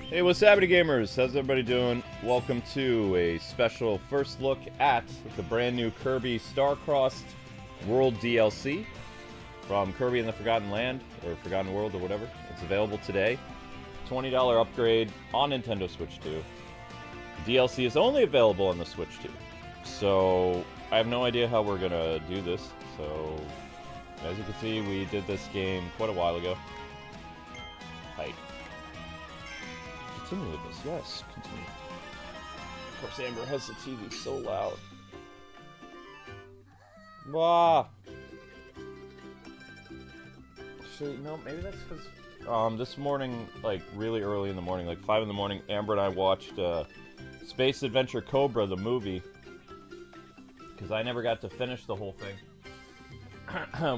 Hey, what's happening, gamers? How's everybody doing? Welcome to a special first look at the brand new Kirby Star-Crossed World DLC from Kirby and the Forgotten Land, or Forgotten World, or whatever. It's available today. $20 upgrade on Nintendo Switch 2. DLC is only available on the Switch 2. So, I have no idea how we're gonna do this. So, as you can see, we did this game quite a while ago. Hi. Continue with this, yes, continue. Of course, Amber has the TV so loud. Wah! Actually, no, maybe that's because, this morning, like, really early in the morning, like 5 in the morning, Amber and I watched, Space Adventure Cobra, the movie. Because I never got to finish the whole thing.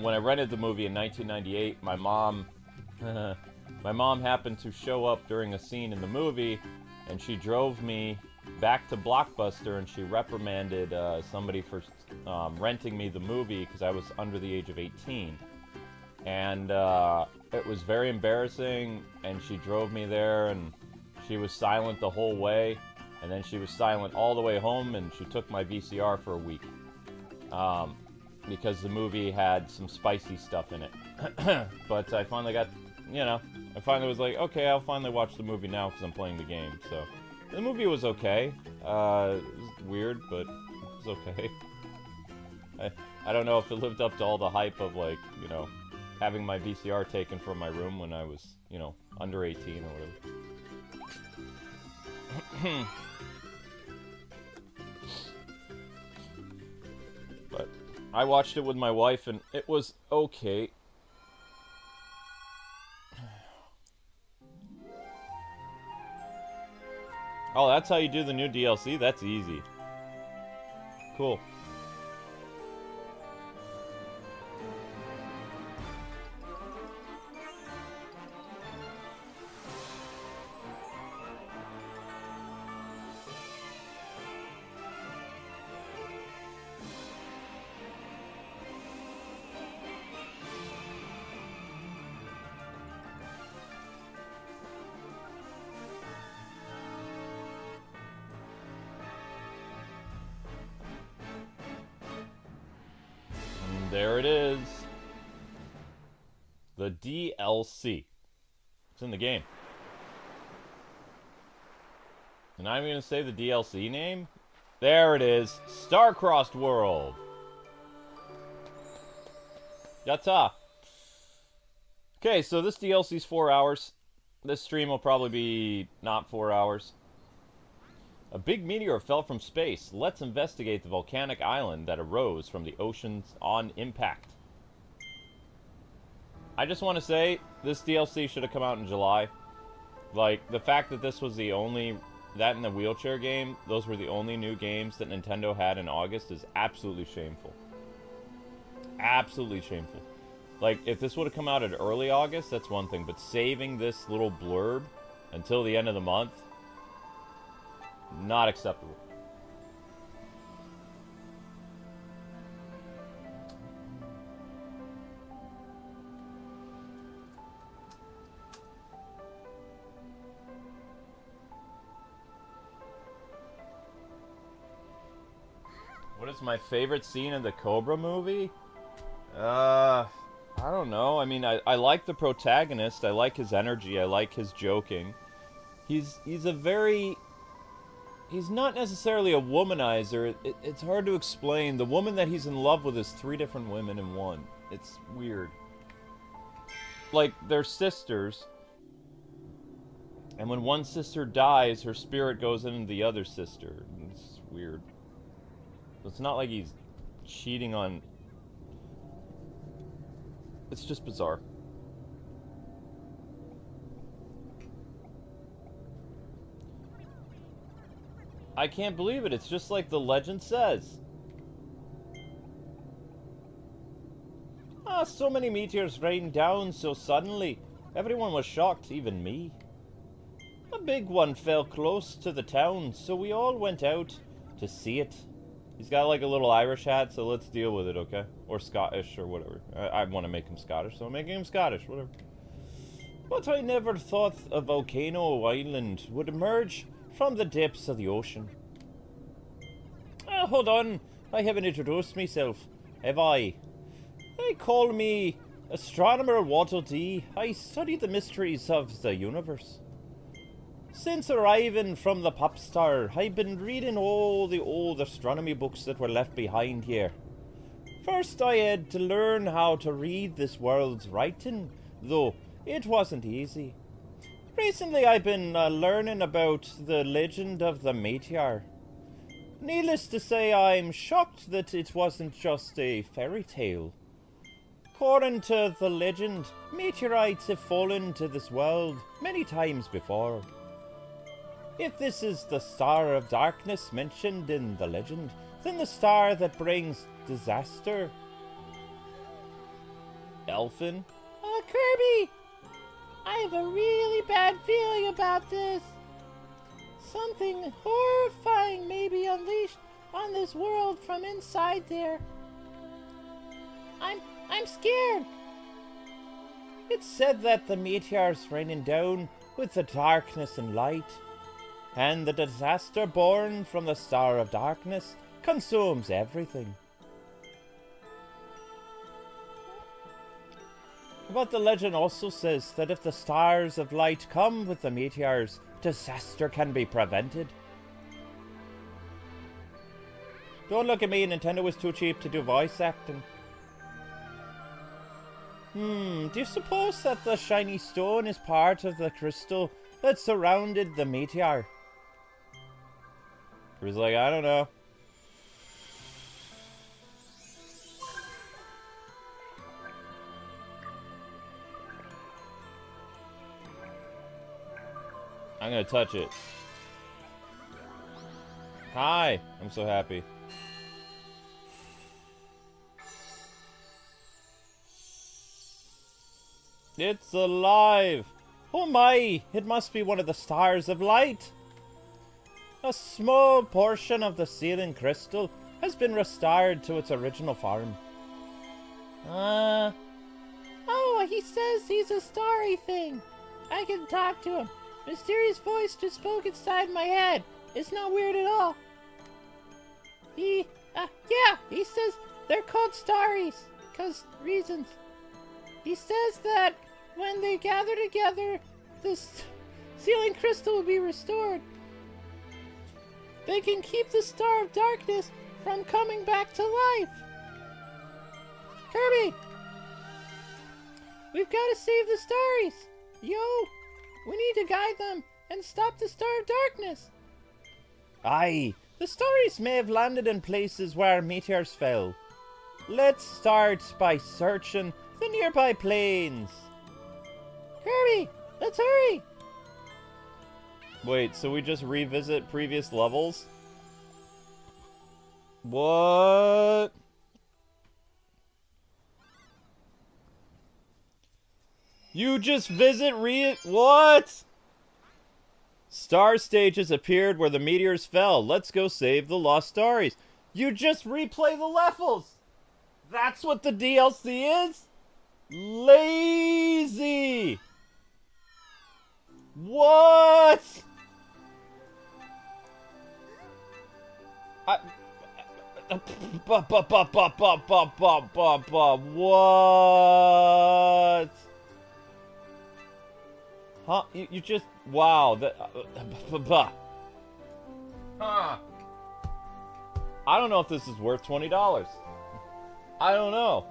When I rented the movie in 1998, my mom happened to show up during a scene in the movie, and she drove me back to Blockbuster, and she reprimanded somebody for renting me the movie because I was under the age of 18. And it was very embarrassing, and she drove me there, and she was silent the whole way, and then she was silent all the way home, and she took my VCR for a week. Because the movie had some spicy stuff in it. But I finally got, you know, I finally was like, okay, I'll finally watch the movie now because I'm playing the game. So, the movie was okay. It was weird, but it was okay. I don't know if it lived up to all the hype of, like, you know, having my VCR taken from my room when I was, you know, under 18 or whatever. But I watched it with my wife, and it was okay. Oh, that's how you do the new DLC? That's easy. Cool. There it is. The DLC. It's in the game. And I'm going to say the DLC name. There it is. Star-Crossed World. Yatta. Okay, so this DLC's 4 hours. This stream will probably be not 4 hours. A big meteor fell from space. Let's investigate the volcanic island that arose from the oceans on impact. I just want to say, this DLC should have come out in July. Like, the fact that this was the only... That and the wheelchair game, those were the only new games that Nintendo had in August is absolutely shameful. Absolutely shameful. Like, if this would have come out in early August, that's one thing. But saving this little blurb until the end of the month... Not acceptable. What is my favorite scene in the Cobra movie? I don't know. I mean, I like the protagonist. I like his energy. I like his joking. He's a very... He's not necessarily a womanizer. It's hard to explain. The woman that he's in love with is 3 different women in one. It's weird. Like, they're sisters. And when one sister dies, her spirit goes into the other sister. It's weird. It's not like he's cheating on... It's just bizarre. I can't believe it. It's just like the legend says. Ah, so many meteors rained down so suddenly. Everyone was shocked, even me. A big one fell close to the town, so we all went out to see it. He's got like a little Irish hat, so let's deal with it, okay? Or Scottish, or whatever. I want to make him Scottish, so I'm making him Scottish, whatever. But I never thought a volcano island would emerge from the depths of the ocean. Hold on, I haven't introduced myself, have I? They call me Astronomer Walter D. I study the mysteries of the universe. Since arriving from the pop star, I've been reading all the old astronomy books that were left behind here. First, I had to learn how to read this world's writing, though it wasn't easy. Recently, I've been learning about the legend of the Meteor. Needless to say, I'm shocked that it wasn't just a fairy tale. According to the legend, meteorites have fallen to this world many times before. If this is the Star of Darkness mentioned in the legend, then the star that brings disaster. Elfin? Kirby! I have a really bad feeling about this. Something horrifying may be unleashed on this world from inside there. I'm scared. It's said that the meteor's raining down with the darkness and light, and the disaster born from the Star of Darkness consumes everything. But the legend also says that if the stars of light come with the meteors, disaster can be prevented. Don't look at me, Nintendo was too cheap to do voice acting. Do you suppose that the shiny stone is part of the crystal that surrounded the meteor? He was like, I don't know. I'm gonna touch it. Hi! I'm so happy. It's alive! Oh my! It must be one of the stars of light! A small portion of the sealing crystal has been restored to its original form. Oh, he says he's a starry thing. I can talk to him. Mysterious voice just spoke inside my head. It's not weird at all. He says they're called starries, 'cause reasons. He says that when they gather together, this sealing crystal will be restored. They can keep the Star of Darkness from coming back to life. Kirby! We've got to save the starries. Yo! We need to guide them and stop the Star of Darkness. Aye, the starries may have landed in places where meteors fell. Let's start by searching the nearby plains. Kirby, let's hurry. Wait, so we just revisit previous levels? What? You just visit what? Star stages appeared where the meteors fell. Let's go save the lost starries. You just replay the levels. That's what the DLC is? Lazy. What? What? Huh? You just... Wow. Huh. I don't know if this is worth $20. I don't know.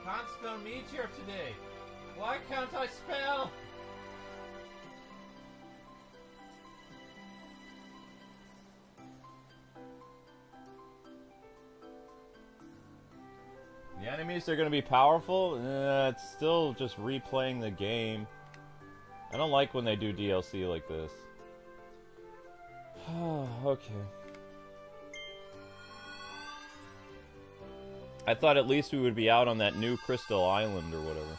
Can't spell meteor today. Why can't I spell? The enemies are going to be powerful? It's still just replaying the game. I don't like when they do DLC like this. Okay. I thought at least we would be out on that new Crystal Island or whatever.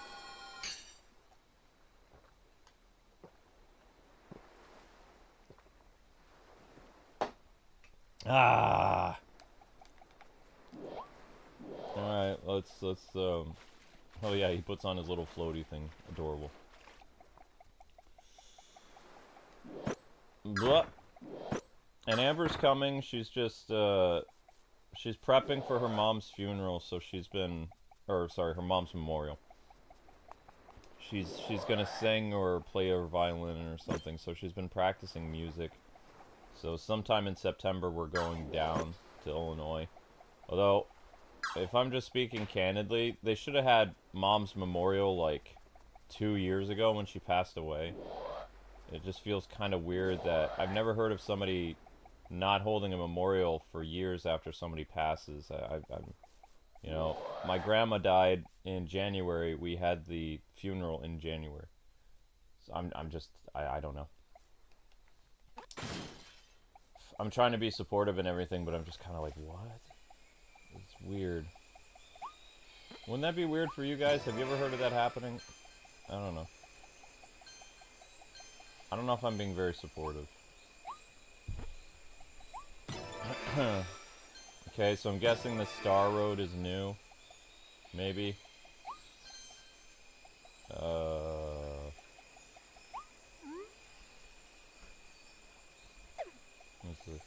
Ah. Alright, let's oh yeah, he puts on his little floaty thing. Adorable. Blah. And Amber's coming, she's just she's prepping for her mom's funeral, so she's been or sorry, her mom's memorial. She's gonna sing or play a violin or something, so she's been practicing music. So sometime in September we're going down to Illinois. Although, if I'm just speaking candidly, they should have had Mom's memorial like 2 years ago when she passed away. It just feels kind of weird that I've never heard of somebody not holding a memorial for years after somebody passes. I'm you know, my grandma died in January. We had the funeral in January. So I'm just I don't know. I'm trying to be supportive and everything, but I'm just kind of like, what? It's weird. Wouldn't that be weird for you guys? Have you ever heard of that happening? I don't know. I don't know if I'm being very supportive. Okay, so I'm guessing the Star Road is new. Maybe. What's this?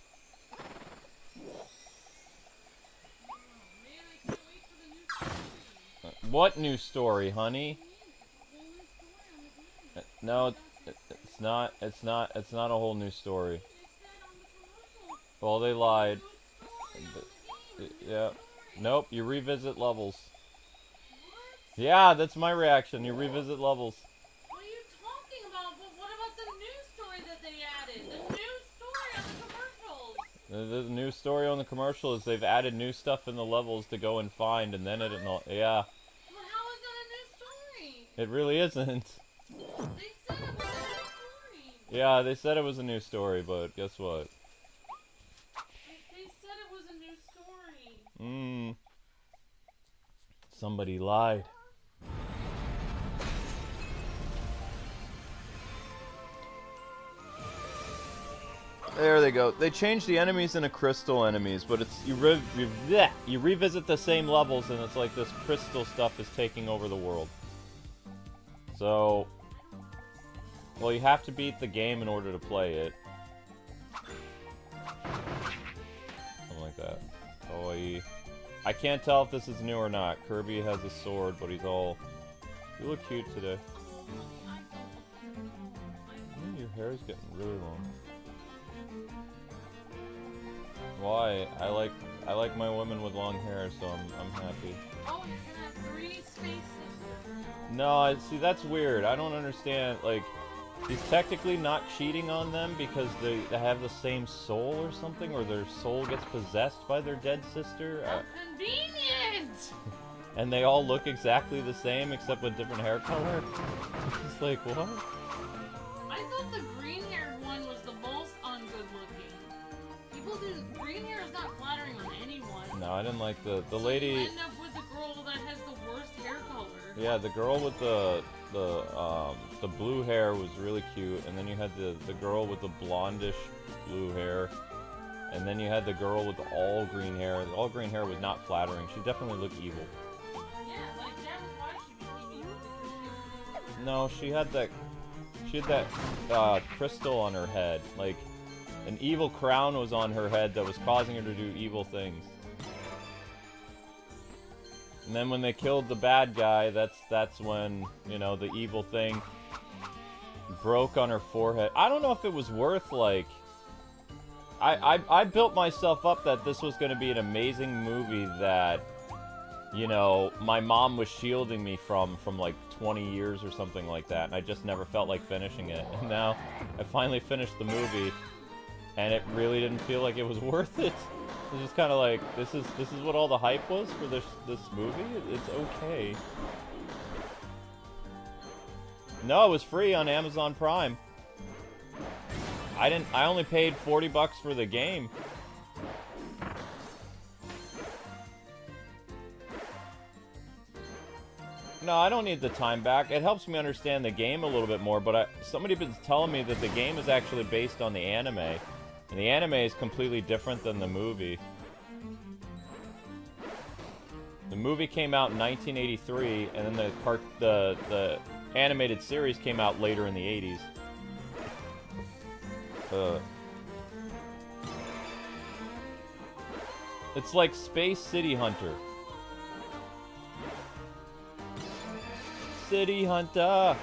What new story, honey? No, it's not. It's not a whole new story. Well, they lied. Yeah. Nope, you revisit levels. Yeah, that's my reaction. You revisit levels. What are you talking about? But what about the new story that they added? The new story on the commercials. The new story on the commercial is they've added new stuff in the levels to go and find, and then yeah. But how is that a new story? It really isn't. They said it was a new story. Yeah, they said it was a new story, but guess what? They said it was a new story. Somebody lied. There they go. They changed the enemies into crystal enemies, but it's you revisit the same levels, and it's like this crystal stuff is taking over the world. So, well, you have to beat the game in order to play it. Something like that. Kawaii. I can't tell if this is new or not. Kirby has a sword, but he's all... You look cute today. Your hair is getting really long. Why? I like my women with long hair, so I'm happy. Oh, you're gonna have 3 spaces. No, see, that's weird. I don't understand. Like, he's technically not cheating on them because they have the same soul or something, or their soul gets possessed by their dead sister. How convenient! And they all look exactly the same except with different hair color. It's like, what? I thought the green-haired one was the most ungood looking. People do green hair is not flattering on anyone. No, I didn't like the So lady. you end up with the girl that has the worst hair color. Yeah, the girl with the blue hair was really cute, and then you had the girl with the blondish blue hair, and then you had the girl with the all green hair. The all green hair was not flattering. She definitely looked evil. Yeah, like that was why she became evil, because No, she had that crystal on her head. Like, an evil crown was on her head that was causing her to do evil things. And then when they killed the bad guy, that's when, you know, the evil thing broke on her forehead. I don't know if it was worth, like... I built myself up that this was going to be an amazing movie that, you know, my mom was shielding me from like 20 years or something like that, and I just never felt like finishing it. And now I finally finished the movie, and it really didn't feel like it was worth it. It's just kind of like, this is what all the hype was for this movie? It's okay. No, it was free on Amazon Prime. I only paid $40 for the game. No, I don't need the time back. It helps me understand the game a little bit more, but somebody been telling me that the game is actually based on the anime. And the anime is completely different than the movie. The movie came out in 1983, and then the animated series came out later in the 80s. It's like Space City Hunter. City Hunter!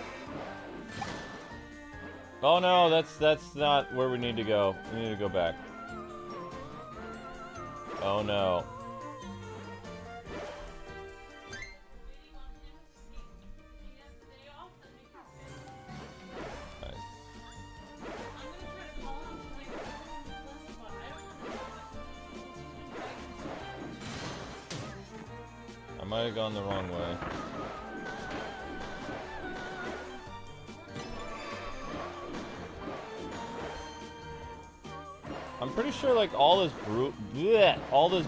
Oh no, that's not where we need to go. We need to go back. Oh no. I might have gone the wrong way. I'm pretty sure like all this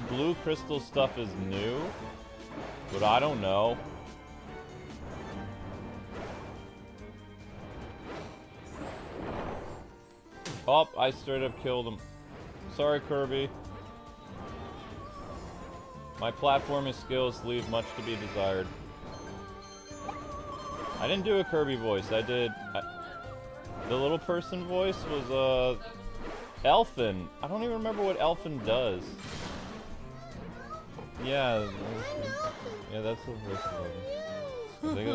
blue crystal stuff is new, but I don't know. Oh, I straight up killed him. Sorry, Kirby. My platforming skills leave much to be desired. I didn't do a Kirby voice. I did... the little person voice was, Elfin. I don't even remember what Elfin does. Yeah. Yeah, that's the voice of it.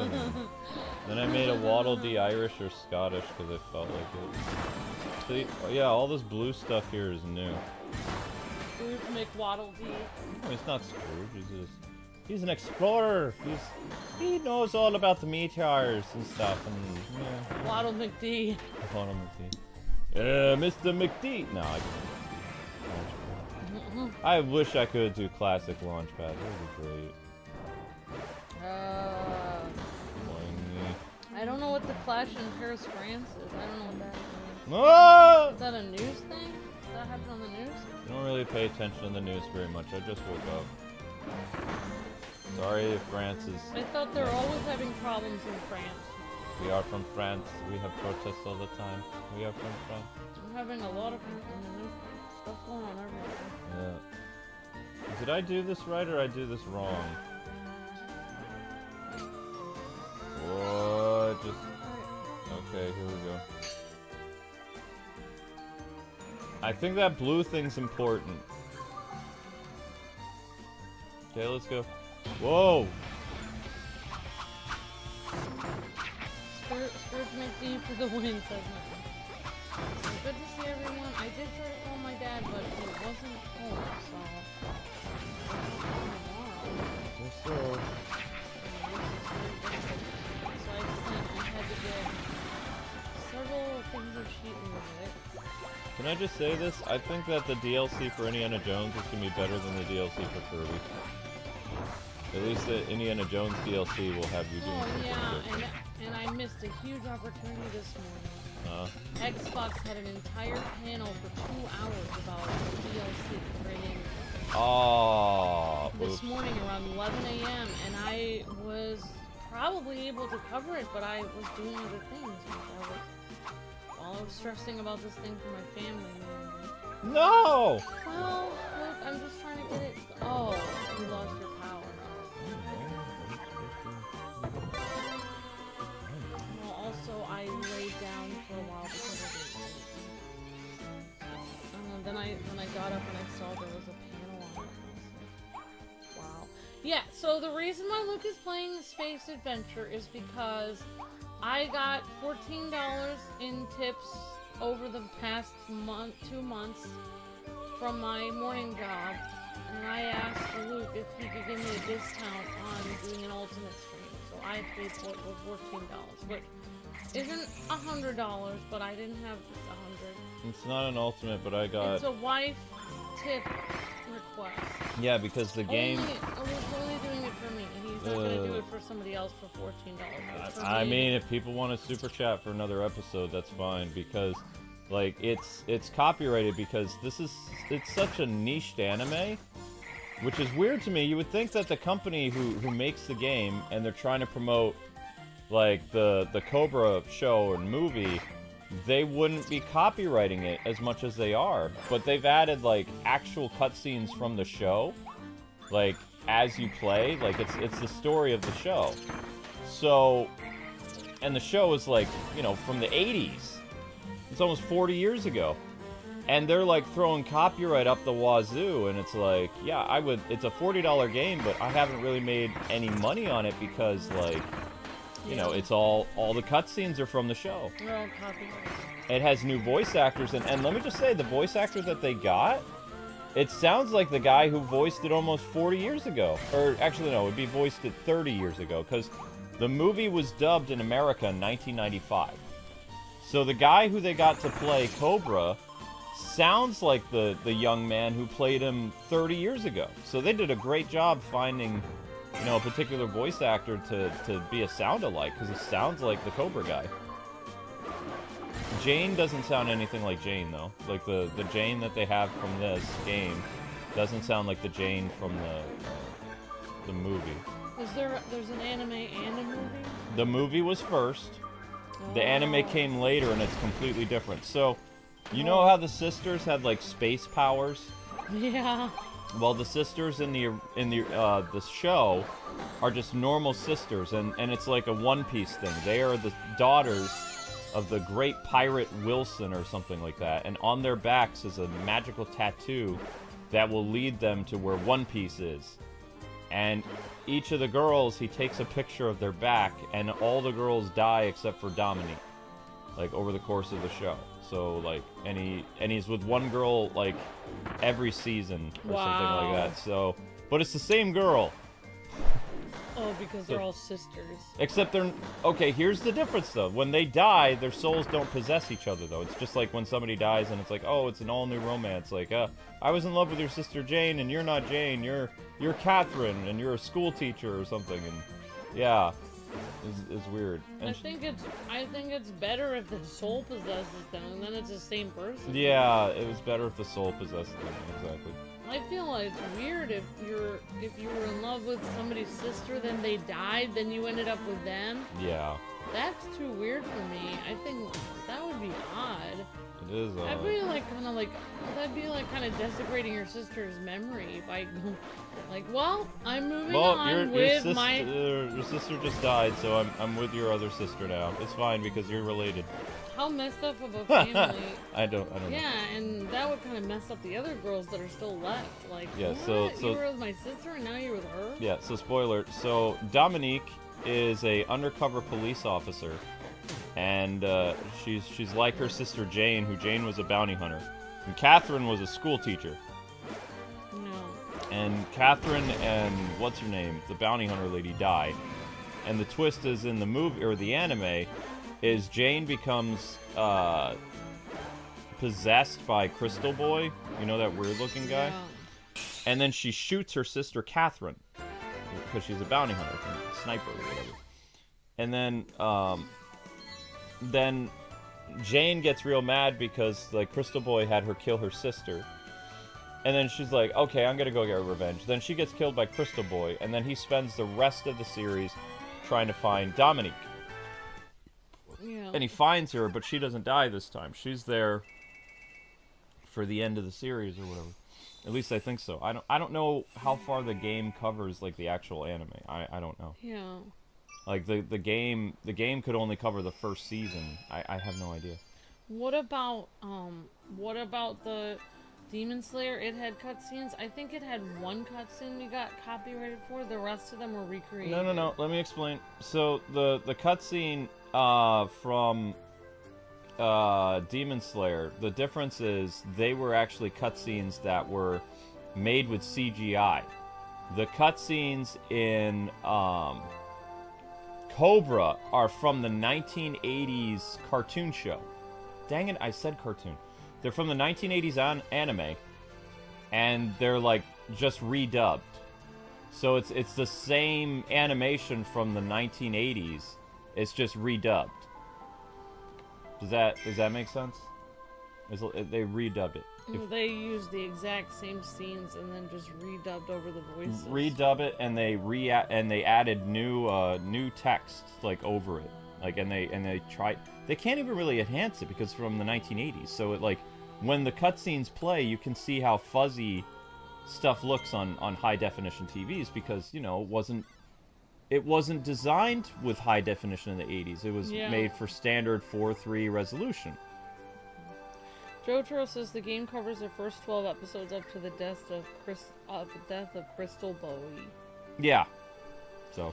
Then I made a Waddle Dee Irish or Scottish because I felt like it. See, yeah, all this blue stuff here is new. Scrooge McWaddle Dee. No, he's not Scrooge. He's an explorer. He knows all about the meteors and stuff. And yeah. Waddle McD. Waddle McD. Mr. McD. No, I can't. I wish I could do classic Launchpad. That would be great. I don't know what the Clash in Paris, France is. I don't know what that is. Ah! Is that a news thing? Does that happen on the news? I don't really pay attention to the news very much. I just woke up. Sorry if France is... I thought they were always having problems in France. We are from France. We have protests all the time. We are from France. I'm having a lot of stuff going on everywhere. Yeah. Did I do this right or I do this wrong? What? Just... Okay, here we go. I think that blue thing's important. Okay, let's go. Whoa! Scrooge McD for the win, says nothing. So good to see everyone. I did try to call my dad, but he wasn't home, so... Yes, sir. So I had to get several things of sheet music. Can I just say this? I think that the DLC for Indiana Jones is going to be better than the DLC for Kirby. At least the Indiana Jones DLC will have you doing something different. And I missed a huge opportunity this morning. Xbox had an entire panel for 2 hours about DLC for Indiana Jones. Oh, this morning around 11 a.m. and I was probably able to cover it, but I was doing other things. While I was stressing about this thing for my family. No! Well, look, I'm just trying to get it. Oh, you lost your power. Well, also, I laid down for a while because I didn't. Then I got up and I saw there was a panel on it. Wow. Yeah, so the reason why Luke is playing Space Adventure is because I got $14 in tips over the past 2 months from my morning job, and I asked Luke if he could give me a discount on doing an ultimate stream, so I paid for it with $14, which isn't $100, but I didn't have $100. It's not an ultimate, but I got... It's a wife tip request. Yeah, because the game... I was only doing it for me. He's not going to do it for somebody else for $14. I mean, if people want to super chat for another episode, that's fine, because, like, it's copyrighted because it's such a niched anime which is weird to me. You would think that the company who makes the game and they're trying to promote like the Cobra show and movie, they wouldn't be copywriting it as much as they are. But they've added like actual cutscenes from the show, like as you play, like it's the story of the show. So, and the show is like, you know, from the 80s. It's almost 40 years ago. And they're like throwing copyright up the wazoo, and it's like, yeah, it's a $40 game, but I haven't really made any money on it because, like, you know, it's all the cutscenes are from the show. They're all copyrighted. It has new voice actors, and let me just say, the voice actor that they got, it sounds like the guy who voiced it almost 40 years ago. Or, actually, no, it would be voiced it 30 years ago, because the movie was dubbed in America in 1995. So the guy who they got to play Cobra sounds like the young man who played him 30 years ago. So they did a great job finding, you know, a particular voice actor to be a sound-alike, because he sounds like the Cobra guy. Jane doesn't sound anything like Jane, though. Like, the Jane that they have from this game doesn't sound like the Jane from the movie. There's an anime and a movie? The movie was first. The anime came later, and it's completely different. So, you know how the sisters had, like, space powers? Yeah. Well, the sisters in the show are just normal sisters, and it's like a One Piece thing. They are the daughters of the great pirate Wilson or something like that, and on their backs is a magical tattoo that will lead them to where One Piece is. And each of the girls, he takes a picture of their back, and all the girls die except for Dominique, like, over the course of the show. So, like, and he's with one girl, like, every season or something like that. So, but it's the same girl. Oh, because they're all sisters. Except they're... Okay, here's the difference, though. When they die, their souls don't possess each other, though. It's just like when somebody dies and it's like, oh, it's an all-new romance. Like, I was in love with your sister Jane, and you're not Jane. You're Catherine, and you're a school teacher or something. And, yeah, it's weird. And I think it's better if the soul possesses them, and then it's the same person. Yeah, it was better if the soul possessed them, exactly. I feel like it's weird if you were in love with somebody's sister, then they died, then you ended up with them. Yeah. That's too weird for me. I think that would be odd. It is odd. That'd be like kind of desecrating your sister's memory by, like, well, I'm moving on with my. Your sister just died, so I'm with your other sister now. It's fine because you're related. How messed up of a family. I don't know. Yeah, and that would kind of mess up the other girls that are still left. Like, yeah, what? You were with my sister and now you're with her? Yeah, so spoiler. So Dominique is a undercover police officer, and she's like her sister Jane, who Jane was a bounty hunter. And Catherine was a school teacher. No. And Catherine and what's her name, the bounty hunter lady, died. And the twist is in the movie, or the anime, is Jane becomes possessed by Crystal Boy, you know, that weird-looking guy? Yeah. And then she shoots her sister Catherine, because she's a bounty hunter, sniper or whatever. And then Jane gets real mad because, like, Crystal Boy had her kill her sister. And then she's like, okay, I'm gonna go get revenge. Then she gets killed by Crystal Boy, and then he spends the rest of the series trying to find Dominique. Yeah. And he finds her, but she doesn't die this time. She's there for the end of the series or whatever. At least I think so. I don't know how far the game covers, like, the actual anime. I don't know. Yeah. Like, the game could only cover the first season. I have no idea. What about the Demon Slayer? It had cutscenes. I think it had one cutscene we got copyrighted for. The rest of them were recreated. No. Let me explain. So the cutscene from Demon Slayer, the difference is they were actually cutscenes that were made with CGI. The cutscenes in Cobra are from the 1980s cartoon show. Dang it, I said cartoon. They're from the 1980s anime, and they're, like, just redubbed. So it's the same animation from the 1980s. It's just redubbed. Does that make sense? They redubbed it. They used the exact same scenes and then just redubbed over the voices. Redub it, and they added new text like over it. Like, and they tried. They can't even really enhance it because it's from the 1980s. So it, like, when the cutscenes play, you can see how fuzzy stuff looks on high definition TVs because, you know, it wasn't designed with high definition in the 80s. It was made for standard 4:3 resolution. Jotaro says the game covers the first 12 episodes up to the death of Crystal Bowie. Yeah. So.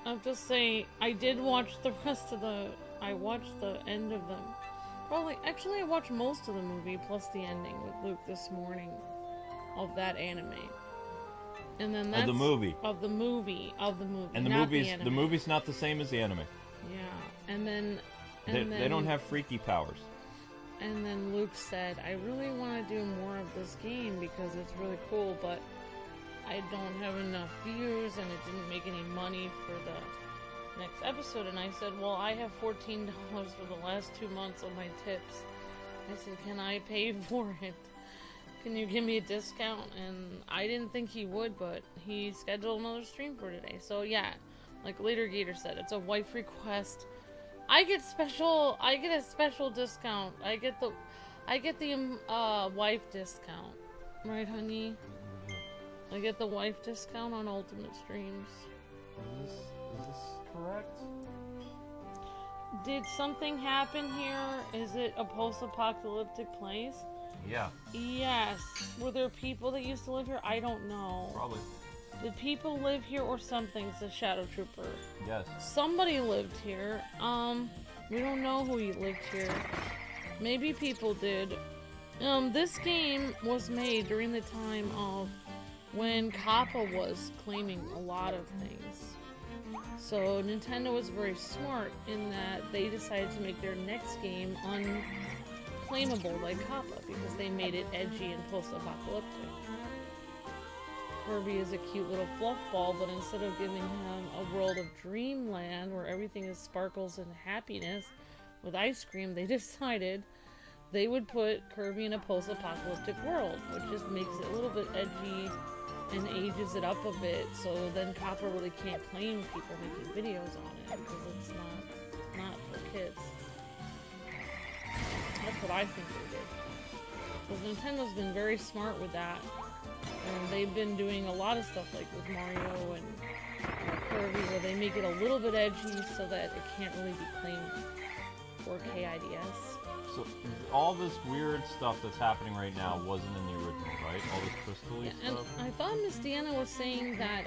I'm just saying, I did watch the rest of I watched the end of them. Well, actually, I watched most of the movie plus the ending with Luke this morning of that anime. And then that's... Of the movie. And the movie's not the same as the anime. Yeah. And then... They don't have freaky powers. And then Luke said, I really want to do more of this game because it's really cool, but I don't have enough views and it didn't make any money for the next episode. And I said, well, I have $14 for the last 2 months on my tips. I said, can I pay for it? Can you give me a discount? And I didn't think he would, but he scheduled another stream for today. So yeah, like Later Gator said, it's a wife request. I get a special discount. I get the wife discount. Right, honey? I get the wife discount on Ultimate Streams. Is this correct? Did something happen here? Is it a post-apocalyptic place? Yeah. Yes. Were there people that used to live here? I don't know. Probably. Did people live here or something? Says Shadow Trooper. Yes. Somebody lived here. We don't know who lived here. Maybe people did. This game was made during the time of when Kappa was claiming a lot of things. So Nintendo was very smart in that they decided to make their next game unclaimable like Kappa because they made it edgy and post-apocalyptic. Kirby is a cute little fluff ball, but instead of giving him a world of dreamland where everything is sparkles and happiness with ice cream, they decided they would put Kirby in a post-apocalyptic world, which just makes it a little bit edgy and ages it up a bit, so then Copper really can't claim people making videos on it because it's not for kids. That's what I think they did. Because Nintendo's been very smart with that. And they've been doing a lot of stuff like with Mario and Kirby where they make it a little bit edgy so that it can't really be claimed for KIDS. So all this weird stuff that's happening right now wasn't in the original, right? All this crystal-y stuff? And I thought Miss Deanna was saying that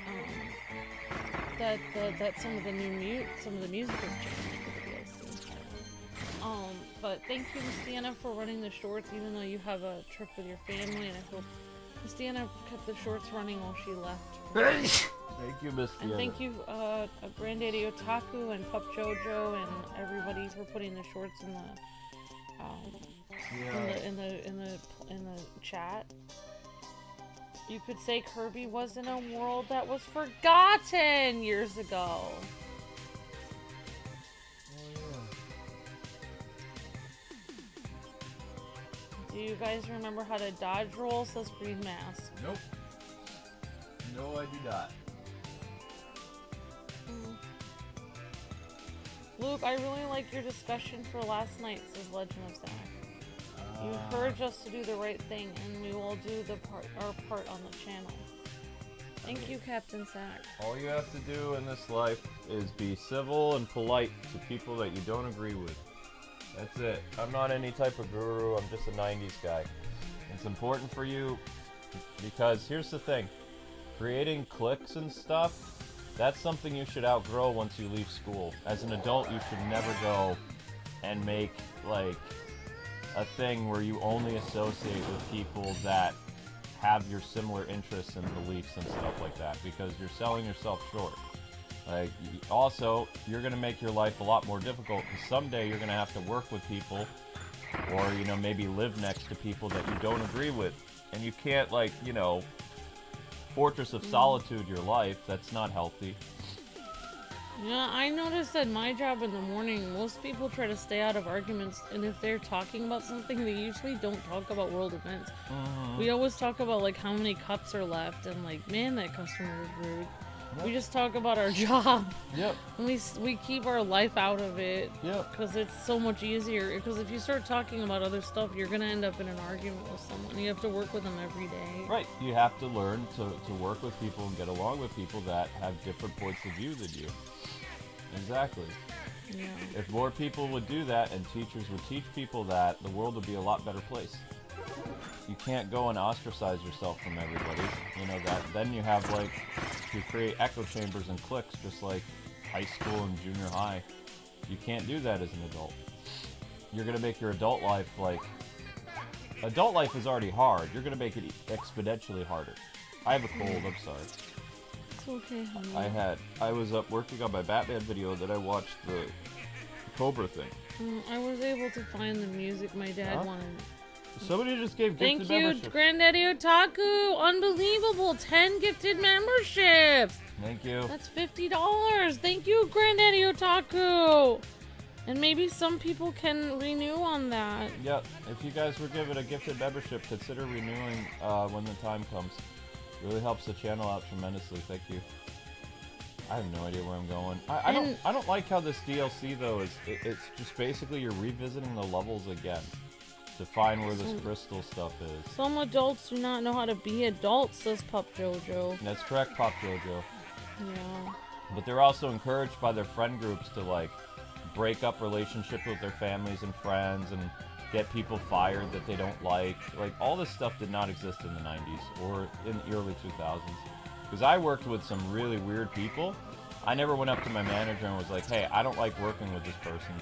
that some of the music was changed for the DLC. But thank you, Miss Deanna, for running the shorts even though you have a trip with your family, and I hope Miss Deanna kept the shorts running while she left. Thank you, Miss Deanna. And thank you, Granddaddy Otaku and Pup Jojo and everybody for putting the shorts in the chat. You could say Kirby was in a world that was forgotten years ago. Do you guys remember how to dodge roll? Says Green Mask. Nope. No, I do not. Luke, I really like your discussion for last night, says Legend of Zach. You encourage us to do the right thing, and we will do our part on the channel. Thank you, Captain Zach. All you have to do in this life is be civil and polite to people that you don't agree with. That's it. I'm not any type of guru, I'm just a 90s guy. It's important for you because here's the thing. Creating cliques and stuff, that's something you should outgrow once you leave school. As an adult, you should never go and make, like, a thing where you only associate with people that have your similar interests and beliefs and stuff like that, because you're selling yourself short. Like, also, you're going to make your life a lot more difficult, because someday you're going to have to work with people, or, you know, maybe live next to people that you don't agree with. And you can't, like, you know, Fortress of Solitude your life. That's not healthy. Yeah, I noticed at my job in the morning, most people try to stay out of arguments, and if they're talking about something, they usually don't talk about world events. We always talk about, like, how many cups are left, and, like, man, that customer is rude. Yep. We just talk about our job. Yep. And we keep our life out of it. Yep. Because it's so much easier. Because if you start talking about other stuff, you're going to end up in an argument with someone. You have to work with them every day. Right. You have to learn to work with people and get along with people that have different points of view than you. Exactly. Yeah. If more people would do that and teachers would teach people that, the world would be a lot better place. You can't go and ostracize yourself from everybody. You know that. Then you have, like, you create echo chambers and cliques, just like high school and junior high. You can't do that as an adult. You're gonna make your adult life, like, adult life is already hard. You're gonna make it exponentially harder. I have a cold. I'm sorry. It's okay, honey. I was up working on my Batman video, then I watched the Cobra thing. I was able to find the music my dad wanted. Somebody just gave gifted memberships. Thank you, Granddaddy Otaku! Unbelievable! 10 gifted memberships! Thank you. That's $50! Thank you, Granddaddy Otaku! And maybe some people can renew on that. Yep. If you guys were given a gifted membership, consider renewing when the time comes. It really helps the channel out tremendously. Thank you. I have no idea where I'm going. I don't like how this DLC though is. It's just basically you're revisiting the levels again to find where this crystal stuff is. Some adults do not know how to be adults, says Pup Jojo. That's correct, Pop Jojo. Yeah. But they're also encouraged by their friend groups to, like, break up relationships with their families and friends and get people fired that they don't like. Like, all this stuff did not exist in the 90s or in the early 2000s. Because I worked with some really weird people. I never went up to my manager and was like, hey, I don't like working with this person.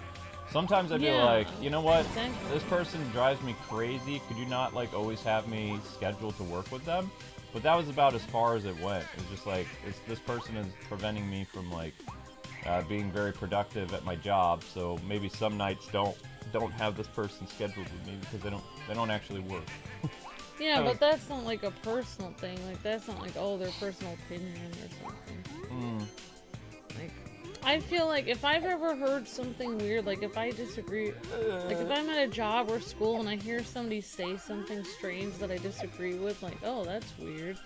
Sometimes I'd be like, you know what, this person drives me crazy. Could you not, like, always have me scheduled to work with them? But that was about as far as it went. It was just like, this person is preventing me from, like, being very productive at my job. So maybe some nights don't have this person scheduled with me because they don't actually work. Yeah, but that's not like a personal thing. Like, that's not like, oh, their personal opinion or something. Like, I feel like if I've ever heard something weird, like if I disagree, like if I'm at a job or school and I hear somebody say something strange that I disagree with, like, oh, that's weird.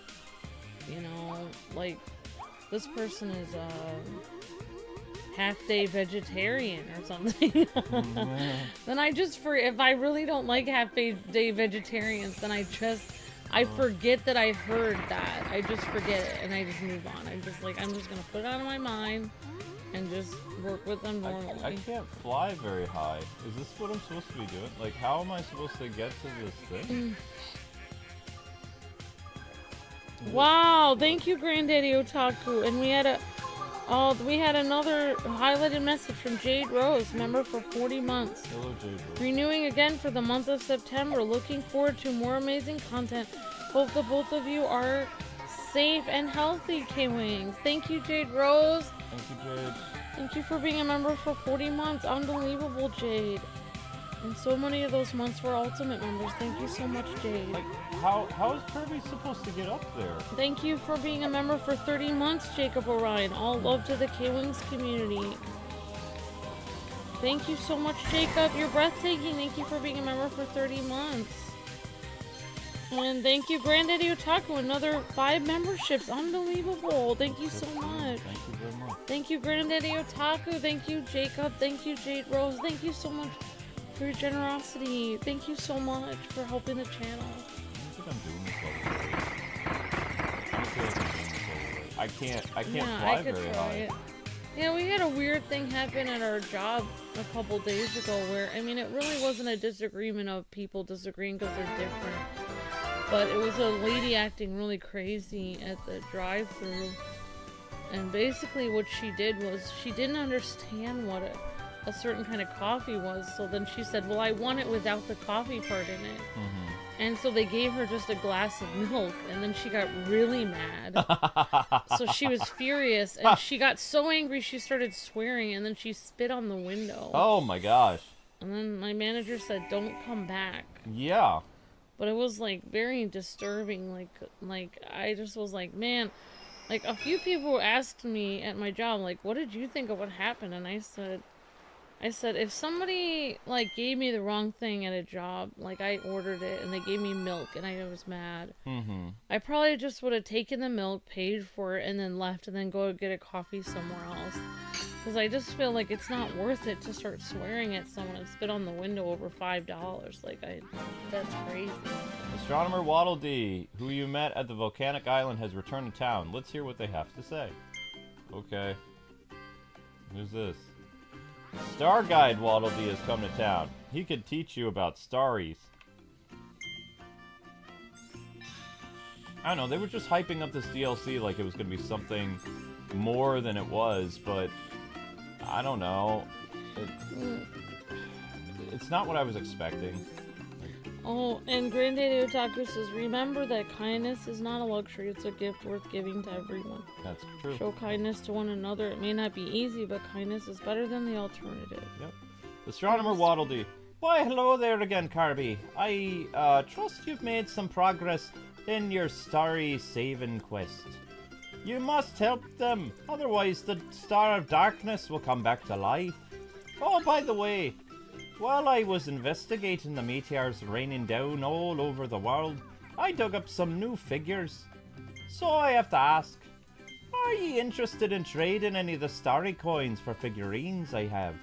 You know, like, this person is half-day vegetarian or something. Then I just, if I really don't like half-day vegetarians, then I forget that I heard that. I just forget it and I just move on. I'm just gonna put it out of my mind and just work with them normally. I can't fly very high. Is this what I'm supposed to be doing? Like, how am I supposed to get to this thing? Wow, thank you, Granddaddy Otaku. And we had another highlighted message from Jade Rose, member for 40 months. Hello, Jade Rose. Renewing again for the month of September. Looking forward to more amazing content. Hope the both of you are safe and healthy, Kwings. Thank you, Jade Rose. Thank you, Jade. Thank you for being a member for 40 months. Unbelievable, Jade. And so many of those months were Ultimate members. Thank you so much, Jade. Like, how is Kirby supposed to get up there? Thank you for being a member for 30 months, Jacob Orion. All love to the Kwings community. Thank you so much, Jacob. You're breathtaking. Thank you for being a member for 30 months. And thank you, Granddaddy Otaku. Another 5 memberships. Unbelievable. Thank you so much. Thank you very much. Thank you, Granddaddy Otaku. Thank you, Jacob. Thank you, Jade Rose. Thank you so much for your generosity. Thank you so much for helping the channel. I think I'm doing this all the way. I feel like I'm doing this all the way. I can't fly very high. Yeah, we had a weird thing happen at our job a couple days ago where, I mean, it really wasn't a disagreement of people disagreeing because they're different. But it was a lady acting really crazy at the drive-thru. And basically what she did was she didn't understand what a certain kind of coffee was. So then she said, well, I want it without the coffee part in it. And so they gave her just a glass of milk, and then she got really mad. So she was furious, and she got so angry she started swearing, and then she spit on the window. Oh my gosh. And then my manager said, don't come back. Yeah. But it was, like, very disturbing. Like I just was like, man, Like, a few people asked me at my job, like, what did you think of what happened? And I said, if somebody, like, gave me the wrong thing at a job, like, I ordered it, and they gave me milk, and I was mad, I probably just would have taken the milk, paid for it, and then left, and then go get a coffee somewhere else. Because I just feel like it's not worth it to start swearing at someone and spit on the window over $5. Like, that's crazy. Astronomer Waddle Dee, who you met at the volcanic island, has returned to town. Let's hear what they have to say. Okay. Who's this? Star Guide Waddle Dee has come to town. He could teach you about starries. I don't know, they were just hyping up this DLC like it was going to be something more than it was, but I don't know. It's not what I was expecting. Oh, and Granddaddy Otaku says, remember that kindness is not a luxury, it's a gift worth giving to everyone. That's true. Show kindness to one another. It may not be easy, but kindness is better than the alternative. Yep. Astronomer Waddle Dee. Why, hello there again, Kirby. I trust you've made some progress in your starry saving quest. You must help them, otherwise the Star of Darkness will come back to life. Oh, by the way, while I was investigating the meteors raining down all over the world, I dug up some new figures. So I have to ask, are ye interested in trading any of the starry coins for figurines I have?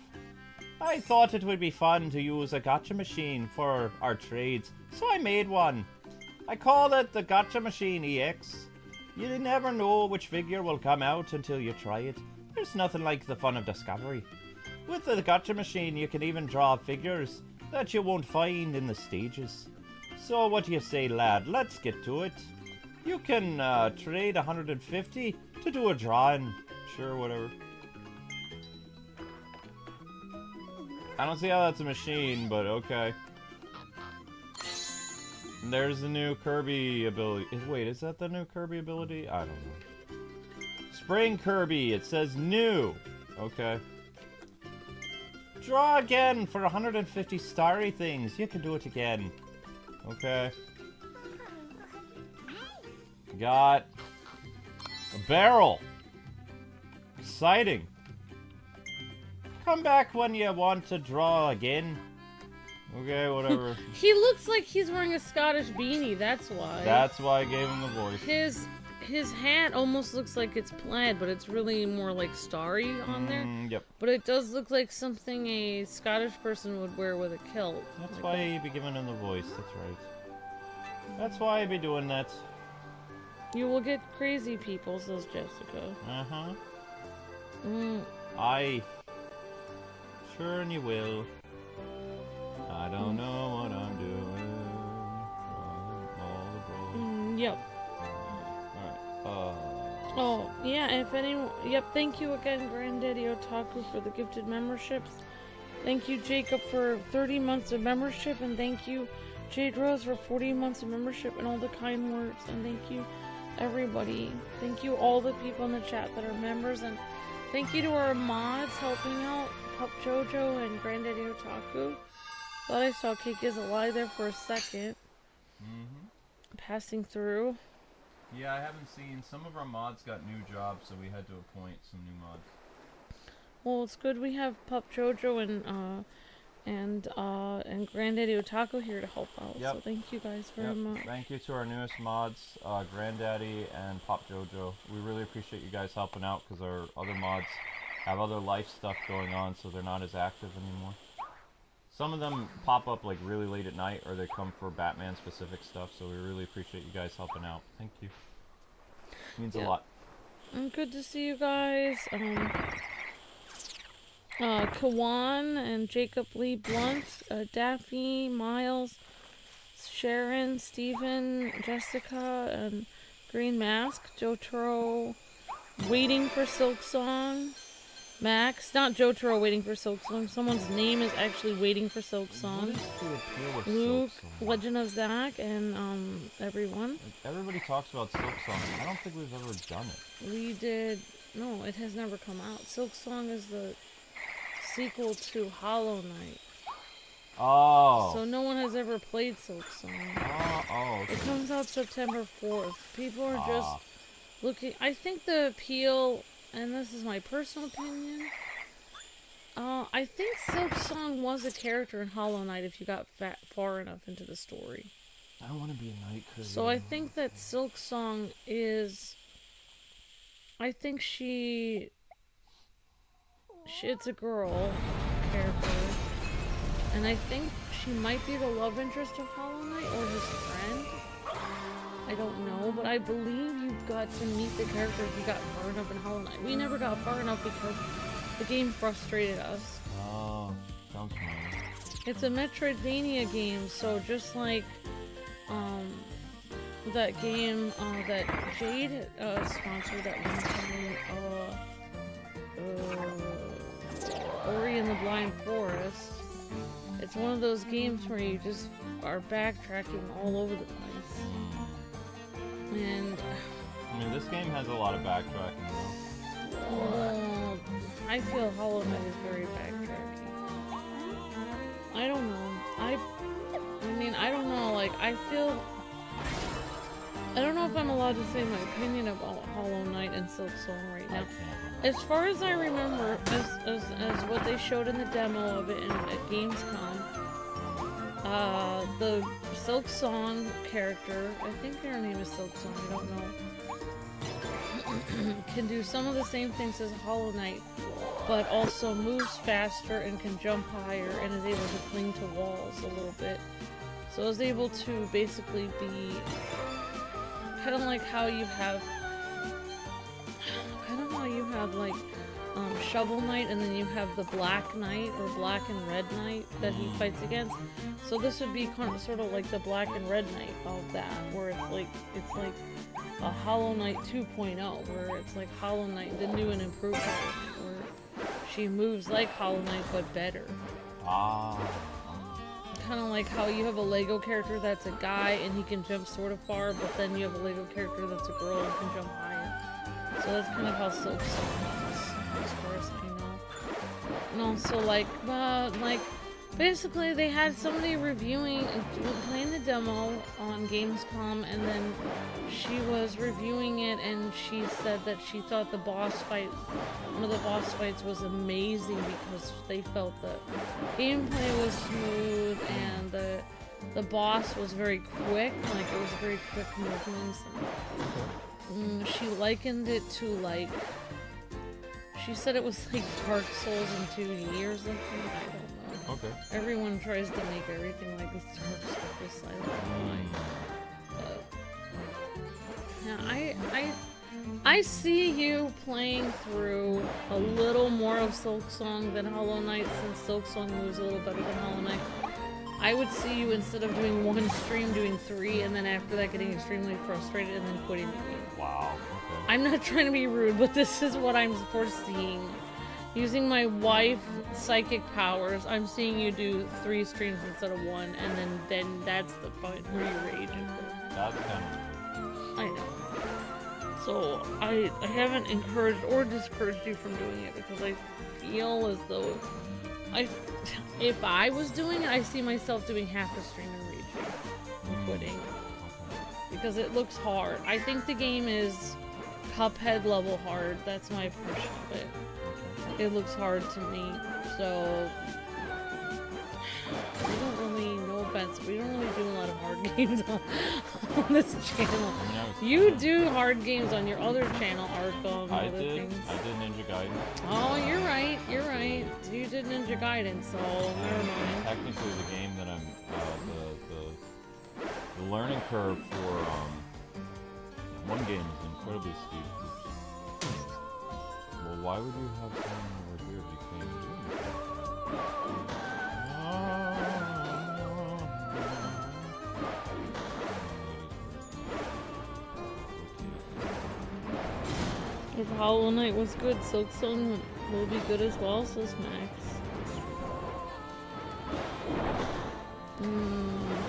I thought it would be fun to use a gacha machine for our trades, so I made one. I call it the Gacha Machine EX. You never know which figure will come out until you try it. There's nothing like the fun of discovery. With the Gacha Machine, you can even draw figures that you won't find in the stages. So what do you say, lad? Let's get to it. You can trade 150 to do a drawing. Sure, whatever. I don't see how that's a machine, but okay. There's the new Kirby ability. Wait, is that the new Kirby ability? I don't know. Spring Kirby. It says new. Okay. Draw again for 150 starry things. You can do it again. Okay. Got a barrel. Exciting. Come back when you want to draw again. Okay, whatever. He looks like he's wearing a Scottish beanie, that's why. That's why I gave him the voice. His hat almost looks like it's plaid, but it's really more like starry on there. Yep. But it does look like something a Scottish person would wear with a kilt. That's like why you'd be giving him the voice, that's right. That's why I'd be doing that. You will get crazy people, says Jessica. Uh-huh. Mm. Aye. Sure and you will. I don't know what I'm doing. Yep. Alright. Oh, yeah, if anyone... Yep, thank you again, Granddaddy Otaku, for the gifted memberships. Thank you, Jacob, for 30 months of membership, and thank you, Jade Rose, for 40 months of membership, and all the kind words, and thank you, everybody. Thank you, all the people in the chat that are members, and thank you to our mods helping out, Pup Jojo and Granddaddy Otaku. Thought I saw Cake is Alive there for a second. Passing through. Yeah, I haven't seen. Some of our mods got new jobs, so we had to appoint some new mods. Well, it's good we have Pup Jojo and Granddaddy Otaku here to help out. Yep. So thank you guys very much. Thank you to our newest mods, Granddaddy and Pop Jojo. We really appreciate you guys helping out because our other mods have other life stuff going on, so they're not as active anymore. Some of them pop up like really late at night, or they come for Batman specific stuff, so we really appreciate you guys helping out. Thank you. It means a lot. Good to see you guys. Kawan and Jacob Lee Blunt, Daffy, Miles, Sharon, Steven, Jessica, and Green Mask, Jotaro, Waiting for Silk Song, Max, not Jotaro waiting for Silk Song, someone's name is actually Waiting for Silk Song, Luke, Legend of Zack, and everyone. Like, everybody talks about Silk Song. I don't think we've ever done it. We did, no, it has never come out. Silk Song is the sequel to Hollow Knight. Oh. So no one has ever played Silk Song. Oh, okay. It comes out September 4th. People are just looking, I think the appeal, and this is my personal opinion, I think Silk Song was a character in Hollow Knight if you got far enough into the story. I don't want to be a knight, Kirby. So I think that Silk Song is, I think it's a girl character, and I think she might be the love interest of Hollow Knight or his friend. I don't know, but I believe you got to meet the character if you got far enough in Hollow Knight. We never got far enough because the game frustrated us. Oh, sounds familiar. It's a Metroidvania game, so just like that game that Jade sponsored that one time, Ori and the Blind Forest. It's one of those games where you just are backtracking all over the place. And I mean, this game has a lot of backtracking, though. I feel Hollow Knight is very backtracking. I don't know. I mean, I don't know. Like, I don't know if I'm allowed to say my opinion about Hollow Knight and Silk Song right now. As far as I remember, as what they showed in the demo of it at Gamescom, the Silk Song character, I think her name is Silk Song, I don't know, can do some of the same things as Hollow Knight, but also moves faster and can jump higher and is able to cling to walls a little bit. So is able to basically be kind of like how you have like Shovel Knight, and then you have the Black Knight or Black and Red Knight that he fights against. So this would be kind of sort of like the Black and Red Knight of that, where it's like a Hollow Knight 2.0, where it's like Hollow Knight, the new and improved Hollow Knight, where she moves like Hollow Knight but better. Kind of like how you have a Lego character that's a guy and he can jump sort of far, but then you have a Lego character that's a girl and can jump higher. So that's kind of how Silk Song is, as far as I know. And also, like, basically they had somebody reviewing, playing the demo on Gamescom, and then she was reviewing it, and she said that she thought the boss fight, one of the boss fights was amazing because they felt the gameplay was smooth and the boss was very quick, like it was very quick movements. And, she likened it to like, she said it was like Dark Souls in 2D or something. I don't know. Okay. Everyone tries to make everything like this Dark Souls. I don't know why. But yeah, I see you playing through a little more of Silk Song than Hollow Knight, since Silk Song moves a little better than Hollow Knight. I would see you, instead of doing one stream, doing 3, and then after that getting extremely frustrated and then quitting the game. Wow. Okay. I'm not trying to be rude, but this is what I'm foreseeing. Using my wife's psychic powers, I'm seeing you do 3 streams instead of 1, and then that's the point where you rage. That's kind of... I know. So I haven't encouraged or discouraged you from doing it because I feel as though if I was doing it, I see myself doing half the stream and raging and quitting. Because it looks hard. I think the game is Cuphead level hard. That's my impression of it. It looks hard to me. So we don't really, no offense, we don't really do a lot of hard games on this channel. You do hard games on your other channel, Arkham, and other things. I did Ninja Gaiden. Oh, you're right. You did Ninja Gaiden, so never mind. Technically, the game that I'm, the learning curve for one game is incredibly steep. Well, why would you have someone over here if you can't do anything? If Hollow Knight was good, Silk Song will be good as well, says Max.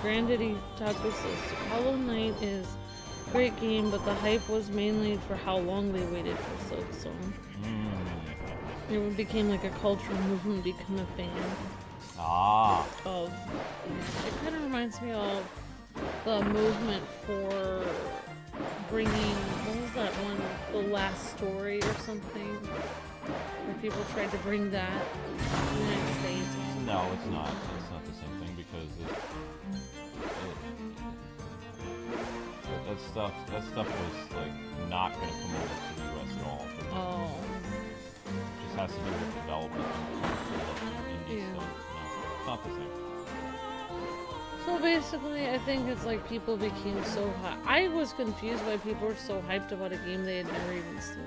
Grandaddy Taco says, Hollow Knight is a great game, but the hype was mainly for how long they waited for Silk Song. It became like a cultural movement, become a fan. Of, it kind of reminds me of the movement for bringing, what was that one, The Last Story or something? Where people tried to bring that to the United States. No, it's not. It's not the same thing because that stuff was like not going to come over to the U.S. at all. Oh. It just has to do with development and indie stuff. No, it's not the same. So basically, I think it's like people became so hyped. I was confused why people were so hyped about a game they had never even seen.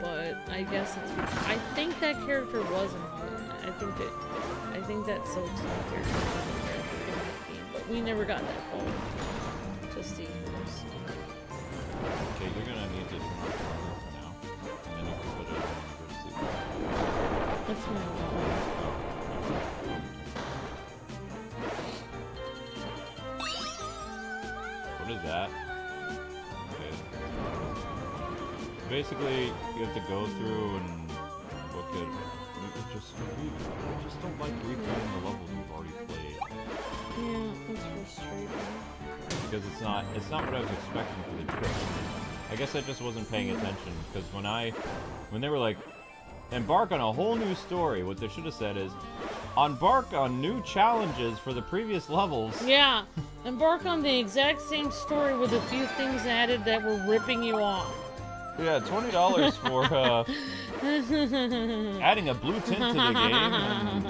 But I guess it's. I think that character was important. I think that Silk Song character was a character in that game, but we never got that far to see him. So. Okay, you're gonna need to turn off the camera for now, and then you can put it on when you go to sleep. That's my What is that? Okay. Basically, you have to go through and look at. I just don't like replaying the levels we've already played. Yeah, that's frustrating. Because it's not what I was expecting for the trip. I guess I just wasn't paying attention because when they were like, embark on a whole new story, what they should have said is, embark on new challenges for the previous levels. Yeah, embark on the exact same story with a few things added that were ripping you off. Yeah, $20 for adding a blue tint to the game.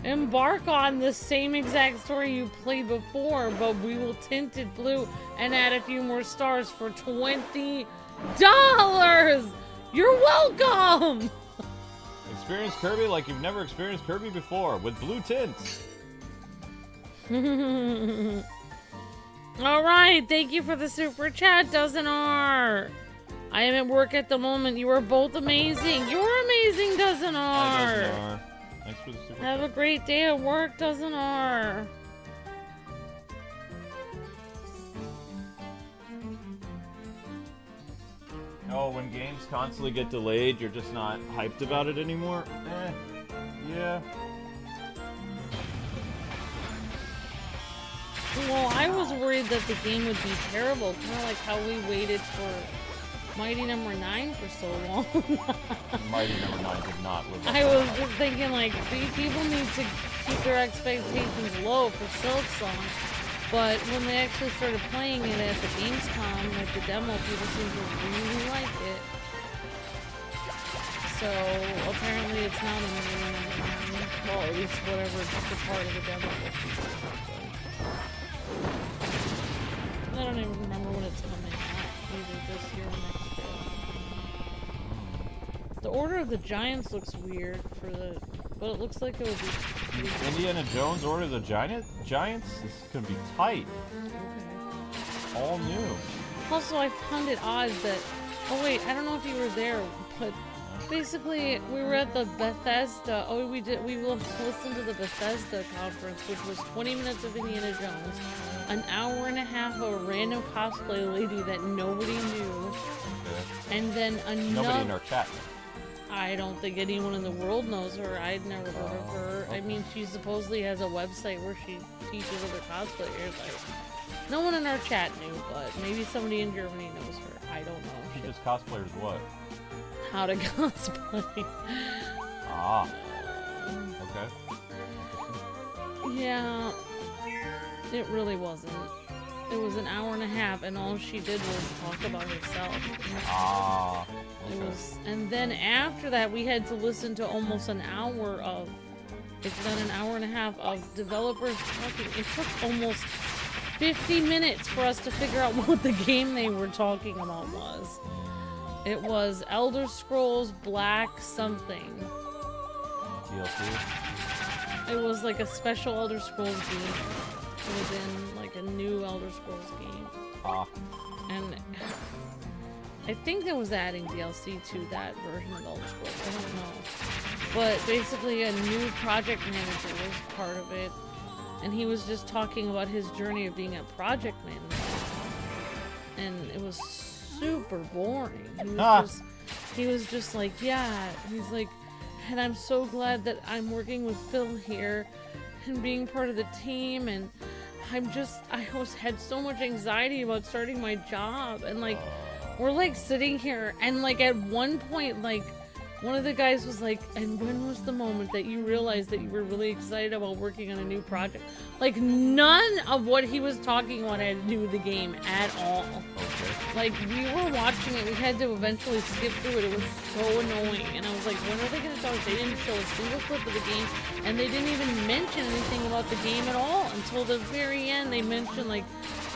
Embark on the same exact story you played before, but we will tint it blue and add a few more stars for $20. You're welcome! Experience Kirby like you've never experienced Kirby before, with blue tints. Alright, thank you for the super chat, Dozen R. I am at work at the moment. You are both amazing. You're amazing, Dozen R. Dozen R. Thanks for the super Have chat. a great day at work, Dozen R. Oh, when games constantly get delayed, you're just not hyped about it anymore? Yeah. Well, I was worried that the game would be terrible, kind of like how we waited for Mighty Number 9 for so long. Mighty Number 9 did not live up I to was that. just thinking, like, people need to keep their expectations low for Silk Song. But when they actually started playing it at the Gamescom, like the demo, people seemed to really like it. So apparently it's not a Mighty Number 9. Well, at least whatever the part of the demo was. I don't even remember when it's coming out. Either this year or next year. The Order of the Giants looks weird for the, but it looks like it would be. Indiana Jones Order of the Giants? This is gonna be tight. Okay. All new. Also, I found it odd that. Oh wait, I don't know if you were there, but basically we were at the Bethesda. Oh, we listened to the Bethesda conference, which was 20 minutes of Indiana Jones, an hour and a half of a random cosplay lady that nobody knew, Okay. and then another. Nobody in our chat. I don't think anyone in the world knows her. I'd never heard of her. I mean, she supposedly has a website where she teaches other cosplayers. No one in our chat knew, but maybe somebody in Germany knows her. I don't know. She just cosplayers what? How to cosplay. Ah. Okay. Yeah, it really wasn't. It was an hour and a half, and all she did was talk about herself. Ah. It Okay. was, and then after that, we had to listen to almost an hour of, if not an hour and a half, of developers talking. It took almost 50 minutes for us to figure out what the game they were talking about was. It was Elder Scrolls Black something. DLC? It was like a special Elder Scrolls game within like a new Elder Scrolls game. Ah. And I think that was adding DLC to that version of Elder Scrolls. I don't know. But basically a new project manager was part of it. And he was just talking about his journey of being a project manager. And it was super boring. He was just like, yeah. He's like, and I'm so glad that I'm working with Phil here and being part of the team, and had so much anxiety about starting my job, and like, we're like sitting here, and like at one point, like, one of the guys was like, and when was the moment that you realized that you were really excited about working on a new project? Like, none of what he was talking about had to do with the game at all. Okay. Like, we were watching it, we had to eventually skip through it. It was so annoying. And I was like, when are they going to tell us? They didn't show a single clip of the game, and they didn't even mention anything about the game at all until the very end. They mentioned, like,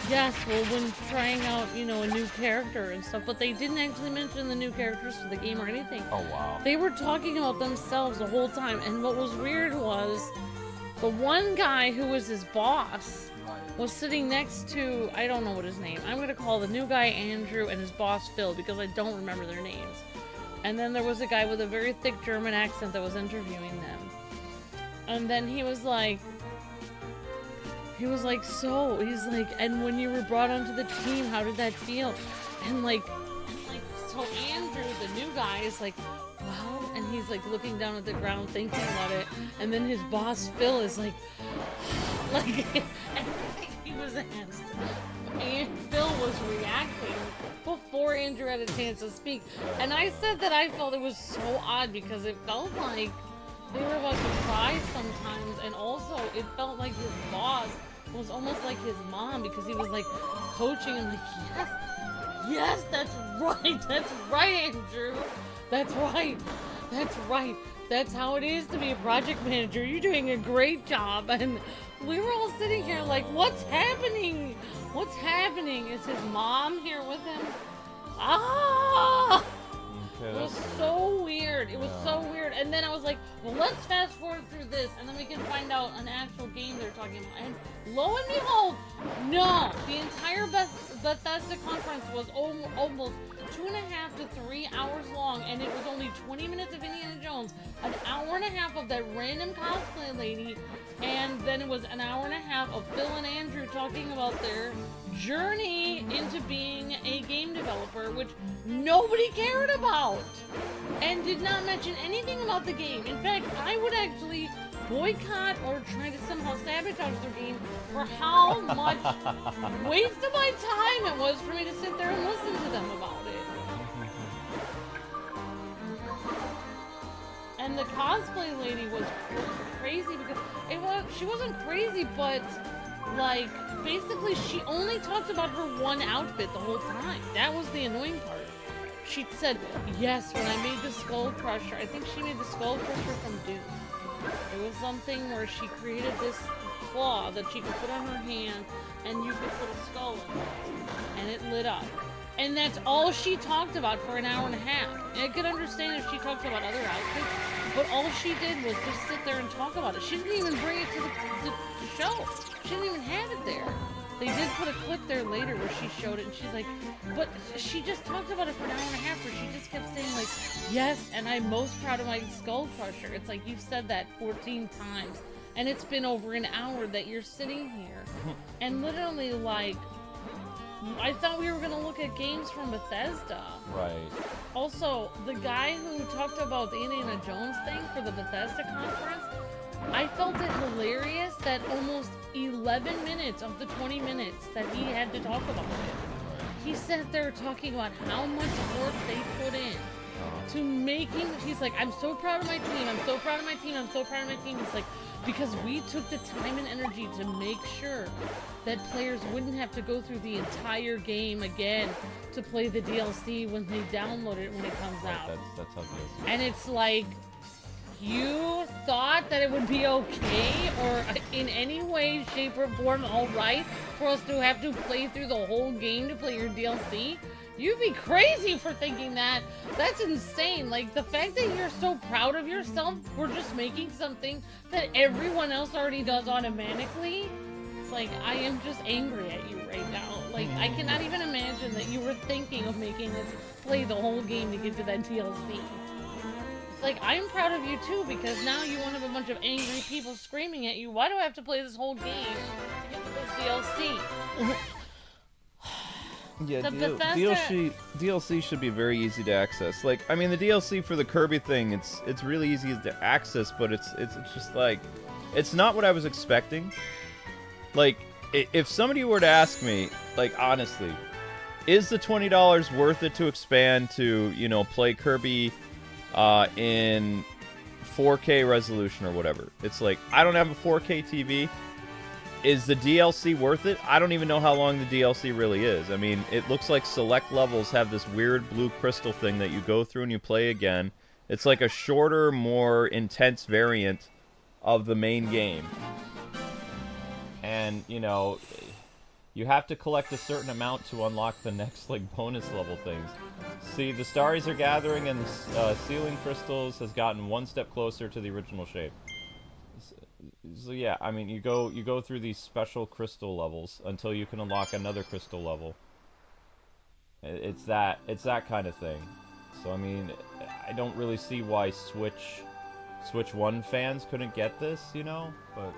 yes, well, when trying out, you know, a new character and stuff, but they didn't actually mention the new characters for the game or anything. Oh, wow. They were talking about themselves the whole time, and what was weird was the one guy who was his boss was sitting next to, I don't know what his name, I'm going to call the new guy Andrew and his boss Phil, because I don't remember their names. And then there was a guy with a very thick German accent that was interviewing them. And then he was like, and when you were brought onto the team, how did that feel? And like, so Andrew, the new guy, is like, well, and he's like looking down at the ground thinking about it, and then his boss Phil is like, and he was asked, and Phil was reacting before Andrew had a chance to speak, and I said that I felt it was so odd because it felt like they were about to cry sometimes, and also it felt like his boss was almost like his mom, because he was like coaching him, like, yes, that's right, Andrew, that's right, that's how it is to be a project manager, you're doing a great job. And we were all sitting here like, what's happening, is his mom here with him? It was so weird. And then I was like, well, let's fast forward through this, and then we can find out an actual game they're talking about. And lo and behold, no, the entire Bethesda conference was almost 2.5 to 3 hours long, and it was only 20 minutes of Indiana Jones, an hour and a half of that random cosplay lady, and then it was an hour and a half of Phil and Andrew talking about their journey into being a game developer, which nobody cared about, and did not mention anything about the game. In fact, I would actually boycott or try to somehow sabotage their game for how much waste of my time it was for me to sit there and listen to them about it. And the cosplay lady was crazy because she wasn't crazy, but like, basically she only talked about her one outfit the whole time. That was the annoying part. She said, yes, when I made the Skull Crusher, I think she made the Skull Crusher from Doom. It was something where she created this claw that she could put on her hand, and you could put a skull in it, and it lit up. And that's all she talked about for an hour and a half. And I could understand if she talked about other outfits, but all she did was just sit there and talk about it. She didn't even bring it to the show. She didn't even have it there. They did put a clip there later where she showed it, and she's like, but she just talked about it for an hour and a half, where she just kept saying, like, yes, and I'm most proud of my Skull Crusher. It's like, you've said that 14 times, and it's been over an hour that you're sitting here. And literally, like, I thought we were going to look at games from Bethesda. Right. Also, the guy who talked about the Indiana Jones thing for the Bethesda conference, I felt it hilarious that almost 11 minutes of the 20 minutes that he had to talk about it, he sat there talking about how much work they put in to making, he's like, I'm so proud of my team, I'm so proud of my team, I'm so proud of my team. It's like, because we took the time and energy to make sure that players wouldn't have to go through the entire game again to play the DLC when they download it when it comes out. That's how DLC. And it's like, you thought that it would be okay or in any way, shape, or form alright for us to have to play through the whole game to play your DLC? You'd be crazy for thinking that. That's insane. Like, the fact that you're so proud of yourself for just making something that everyone else already does automatically. It's like, I am just angry at you right now. Like, I cannot even imagine that you were thinking of making us play the whole game to get to that DLC. It's like, I'm proud of you too, because now you won't have a bunch of angry people screaming at you. Why do I have to play this whole game to get to this DLC? Yeah, Bethesda... DLC should be very easy to access. Like, I mean, the DLC for the Kirby thing, it's really easy to access, but it's just like, it's not what I was expecting. Like, if somebody were to ask me, like, honestly, is the $20 worth it to expand to, you know, play Kirby in 4K resolution or whatever? It's like, I don't have a 4K TV. Is the DLC worth it? I don't even know how long the DLC really is. I mean, it looks like select levels have this weird blue crystal thing that you go through and you play again. It's like a shorter, more intense variant of the main game. And, you know, you have to collect a certain amount to unlock the next, like, bonus level things. See, the Starries are gathering and the ceiling crystals has gotten one step closer to the original shape. So yeah, I mean, you go through these special crystal levels until you can unlock another crystal level. It's that kind of thing. So I mean, I don't really see why Switch 1 fans couldn't get this, you know? But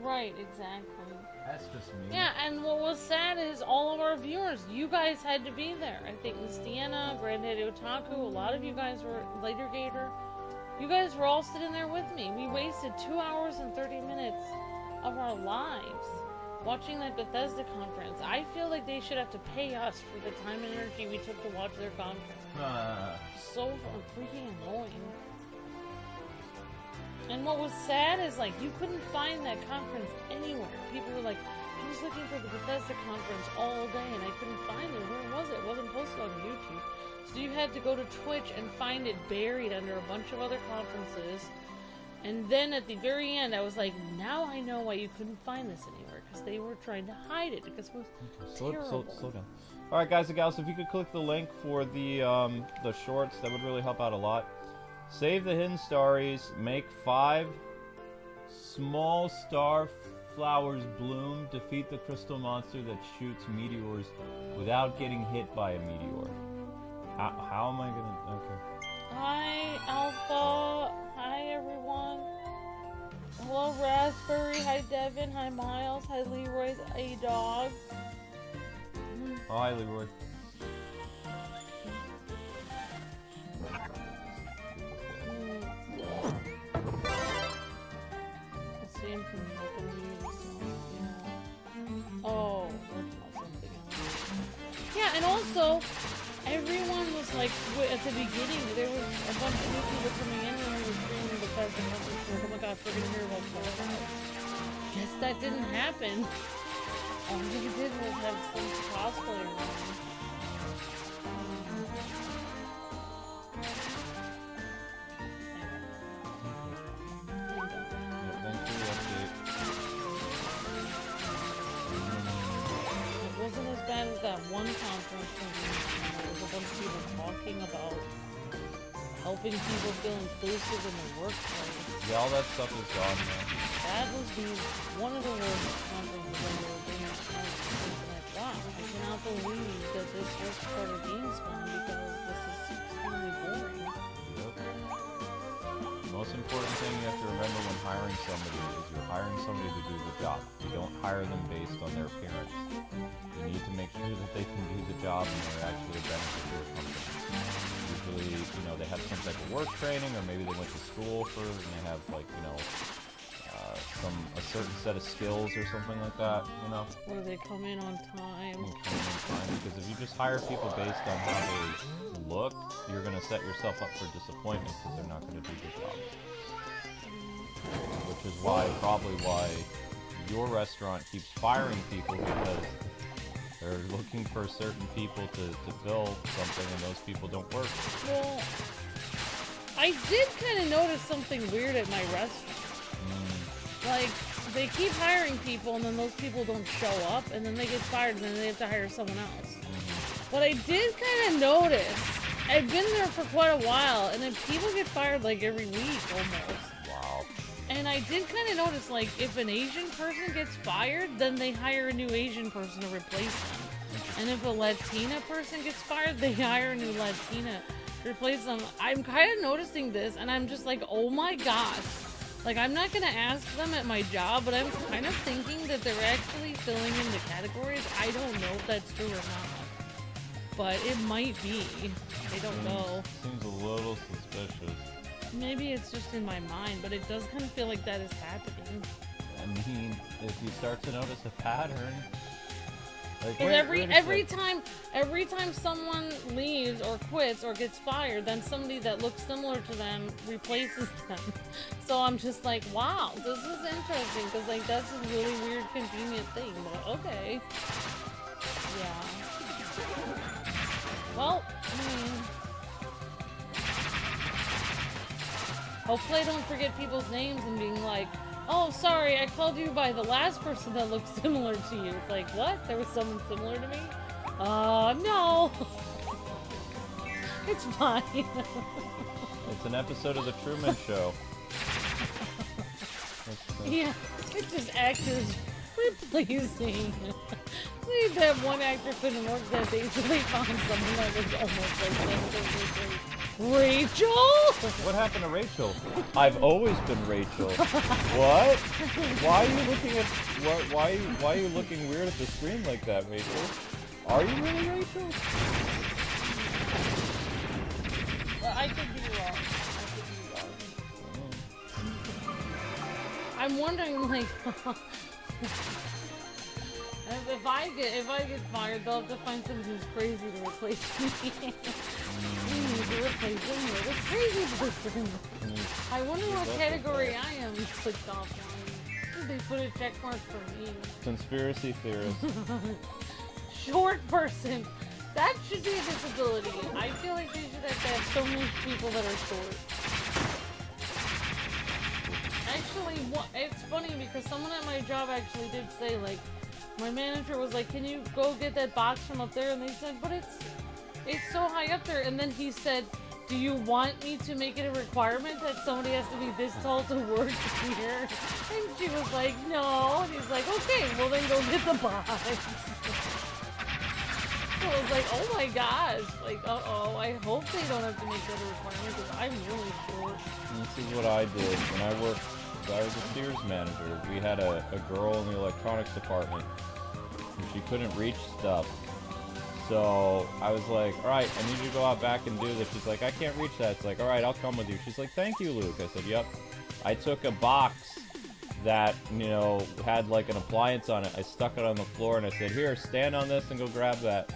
Right, exactly. that's just me. Yeah, and what was sad is all of our viewers, you guys had to be there. I think Mistiana, Granddaddy Otaku, a lot of you guys were, Later Gator, you guys were all sitting there with me. We wasted 2 hours and 30 minutes of our lives watching that Bethesda conference. I feel like they should have to pay us for the time and energy we took to watch their conference. So freaking annoying. And what was sad is, like, you couldn't find that conference anywhere. People were like, I was looking for the Bethesda conference all day and I couldn't find it. Where was it? It wasn't posted on YouTube. So you had to go to Twitch and find it buried under a bunch of other conferences. And then at the very end, I was like, now I know why you couldn't find this anywhere. Because they were trying to hide it. Because it was terrible. Slow down. Alright, guys and gals, if you could click the link for the shorts, that would really help out a lot. Save the hidden starries, make 5 small star flowers bloom, defeat the crystal monster that shoots meteors without getting hit by a meteor. How am I gonna... Okay. Hi, Alpha. Hi, everyone. Hello, Raspberry. Hi, Devin. Hi, Miles. Hi, Leroy. A dog. Oh, hi, Leroy. Let's see him from the yeah. Oh, that's not something else. Yeah, and also, everyone was like, at the beginning, there was a bunch of new people coming in and we were streaming the Bethesda conference. Like, oh my gosh, we're gonna hear about Fallout. Guess that didn't happen. All we did was have some cosplay around. Thanks for the update. It wasn't as bad as that one conference when there was a bunch of people talking about helping people feel inclusive in the workplace. Yeah, all that stuff is gone now. That was one of the worst conferences I've ever been at. I was like, wow, I cannot believe that this was part of GameSpawn because this is extremely boring. Yep. The most important thing you have to remember when hiring somebody is you're hiring somebody to do the job. You don't hire them based on their appearance. You need to make sure that they can do the job and they're actually a benefit to your company. Usually, you know, they have some type of work training, or maybe they went to school for, and they have, like, you know, a certain set of skills or something like that, you know? Or they come in on time. Because if you just hire people based on how they look, you're going to set yourself up for disappointment because they're not going to do the job. Which is probably why your restaurant keeps firing people, because they're looking for certain people to fill something and those people don't work. Well, I did kind of notice something weird at my restaurant. Like, they keep hiring people and then those people don't show up and then they get fired and then they have to hire someone else. But I did kind of notice, I've been there for quite a while, and then people get fired like every week almost. Wow. And I did kind of notice, like, if an Asian person gets fired, then they hire a new Asian person to replace them. And if a Latina person gets fired, they hire a new Latina to replace them. I'm kind of noticing this, and I'm just like, oh my gosh. Like, I'm not going to ask them at my job, but I'm kind of thinking that they're actually filling in the categories. I don't know if that's true or not. But it might be. I don't know. Seems a little suspicious. Maybe it's just in my mind, but it does kind of feel like that is happening. I mean, if you start to notice a pattern, like And every time someone leaves or quits or gets fired, then somebody that looks similar to them replaces them. So I'm just like, wow, this is interesting because like that's a really weird, convenient thing. But okay, yeah. Well, I mean, hopefully I don't forget people's names and being like, oh, sorry, I called you by the last person that looked similar to you. It's like, what? There was someone similar to me? No. It's fine. it's an episode of The Truman Show. Yeah, it's just actors replacing. That one actor couldn't work that day, so they found someone that was almost like them. Rachel? What happened to Rachel? I've always been Rachel. What? Why are you looking at why are you looking weird at the screen like that, Rachel? Are you really Rachel? Well, I could be wrong. I'm wondering, like, if I get fired, they'll have to find somebody who's crazy to replace me. We need to replace them with a crazy person. I wonder what category I am clicked off on. They put a check mark for me. Conspiracy theorist. Short person. That should be a disability. I feel like they should have to have so many people that are short. Actually, it's funny because someone at my job actually did say, like, my manager was like, can you go get that box from up there? And they said, but it's so high up there. And then he said, do you want me to make it a requirement that somebody has to be this tall to work here? And she was like, no. And he's like, okay, well then go get the box. So I was like, oh my gosh. Like, uh-oh, I hope they don't have to make that a requirement because I'm really short. This is what I did when I was a Sears manager. We had a girl in the electronics department and she couldn't reach stuff. So I was like, alright, I need you to go out back and do this. She's like, I can't reach that. It's like, alright, I'll come with you. She's like, thank you, Luke. I said, yep. I took a box that, you know, had like an appliance on it. I stuck it on the floor and I said, here, stand on this and go grab that.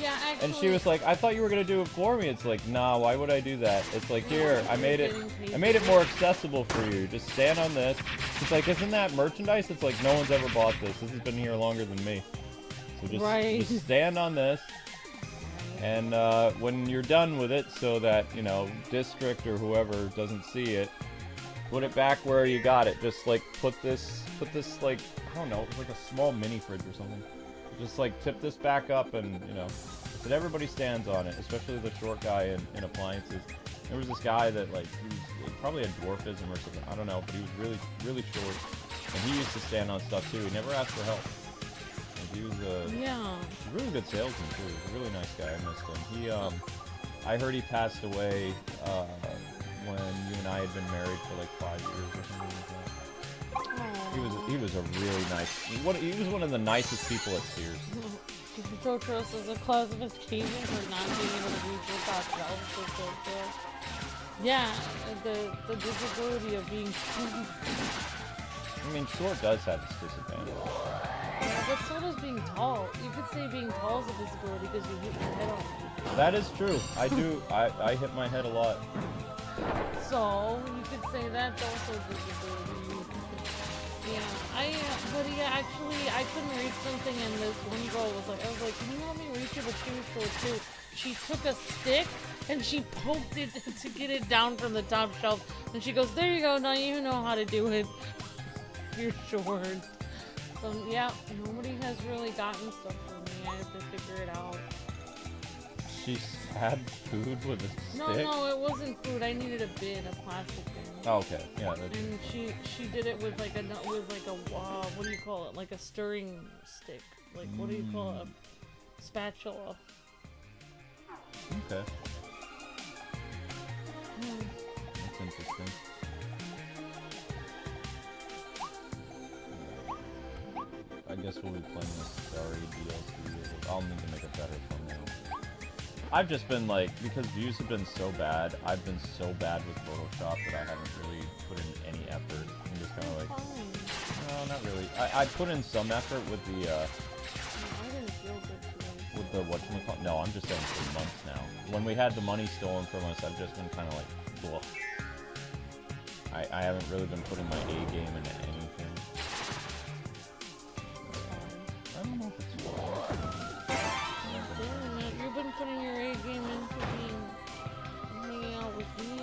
Yeah, actually. And she was like, I thought you were gonna do it for me. It's like, nah, why would I do that? It's like, here, I made it more accessible for you. Just stand on this. She's like, isn't that merchandise? It's like, no one's ever bought this. This has been here longer than me. So just stand on this. And when you're done with it, so that, you know, district or whoever doesn't see it, put it back where you got it. Just like put this like, I don't know, like a small mini fridge or something. Just like tip this back up and, you know, so that everybody stands on it, especially the short guy in appliances. There was this guy that like, he probably had dwarfism or something, I don't know, but he was really, really short. And he used to stand on stuff too. He never asked for help. And he was a really good salesman too. He was a really nice guy. I missed him. He, I heard he passed away when you and I had been married for like 5 years or something like that. He was a really nice. He was one of the nicest people at Sears. Totros is a classification for not being able to reach your top shelf. Yeah, the disability of being short. I mean, short does have its disadvantage. Yeah, but so does being tall. You could say being tall is a disability because you hit your head on. That is true. I do. I hit my head a lot. So you could say that's also a disability. Yeah, but yeah, actually, I couldn't reach something, and this one girl was like, I was like, can you help me reach it? But she was short too. She took a stick and she poked it to get it down from the top shelf, and she goes, there you go, now you know how to do it. You're short. So yeah, nobody has really gotten stuff from me. I have to figure it out. She stabbed food with a stick? No, it wasn't food. I needed a bin, a plastic bin. Oh, okay. Yeah. And she did it with like a what do you call it? Like a stirring stick. Like what do you call it? A spatula. Okay. That's interesting. I guess we'll be playing this Starry DLC. I'll need to make a better thumbnail. I've just been like, because views have been so bad, I've been so bad with Photoshop that I haven't really put in any effort. I'm just kind of like, no, not really. I put in some effort with the, I didn't feel good today. with the, whatchamacallit? No, I'm just saying for months now. When we had the money stolen from us, I've just been kind of like, blah. I haven't really been putting my A game into anything. I don't know if it's fine. You've been putting your A game into hanging out with me.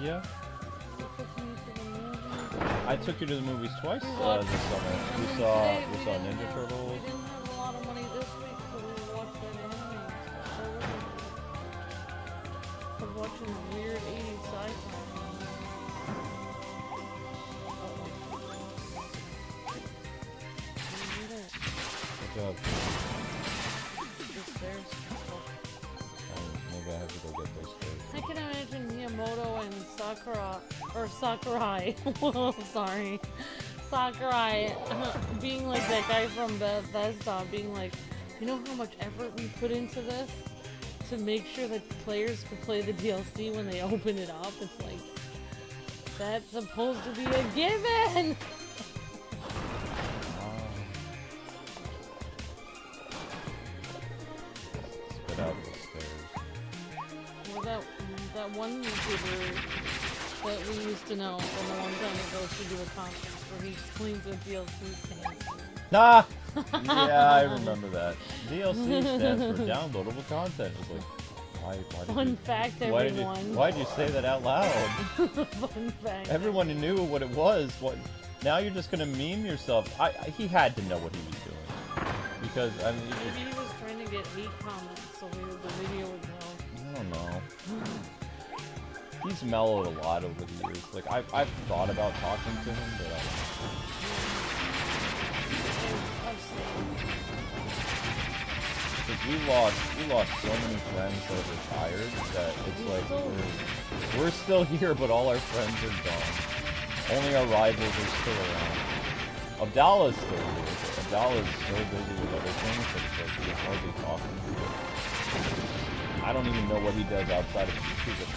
Yeah. You took me to the movies. I took you to the movies twice this summer. We And saw today we saw Ninja Turtles. We didn't have a lot of money this week, so we watched that anime. I was watching weird 80s sci-fi. Good job. Just there's Maybe I have to go get those stairs. I can imagine Miyamoto and Sakurai, sorry, Sakurai, being like that guy from Bethesda, being like, you know how much effort we put into this to make sure that players could play the DLC when they open it up? It's like, that's supposed to be a given! Spit out those stairs. Well, that one YouTuber that we used to know from a long time ago should do a conference where he cleans the DLC stands. Ah! Yeah, I remember that. DLC stands for downloadable content. It was like, why did Fun you, fact, why everyone. why did you say that out loud? Fun fact. Everyone knew what it was. What? Now you're just gonna meme yourself. He had to know what he was doing. Because, I mean... Maybe he was trying to get 8 comments so the video would grow. I don't know. He's mellowed a lot over the years. Like, I've thought about talking to him, but I don't know. Because we lost so many friends that have retired that it's like we're still here, but all our friends are gone. Only our rivals are still around. Abdallah's still here. Abdallah's so busy with other things that it's like he's hardly talking to him. I don't even know what he does outside of YouTube.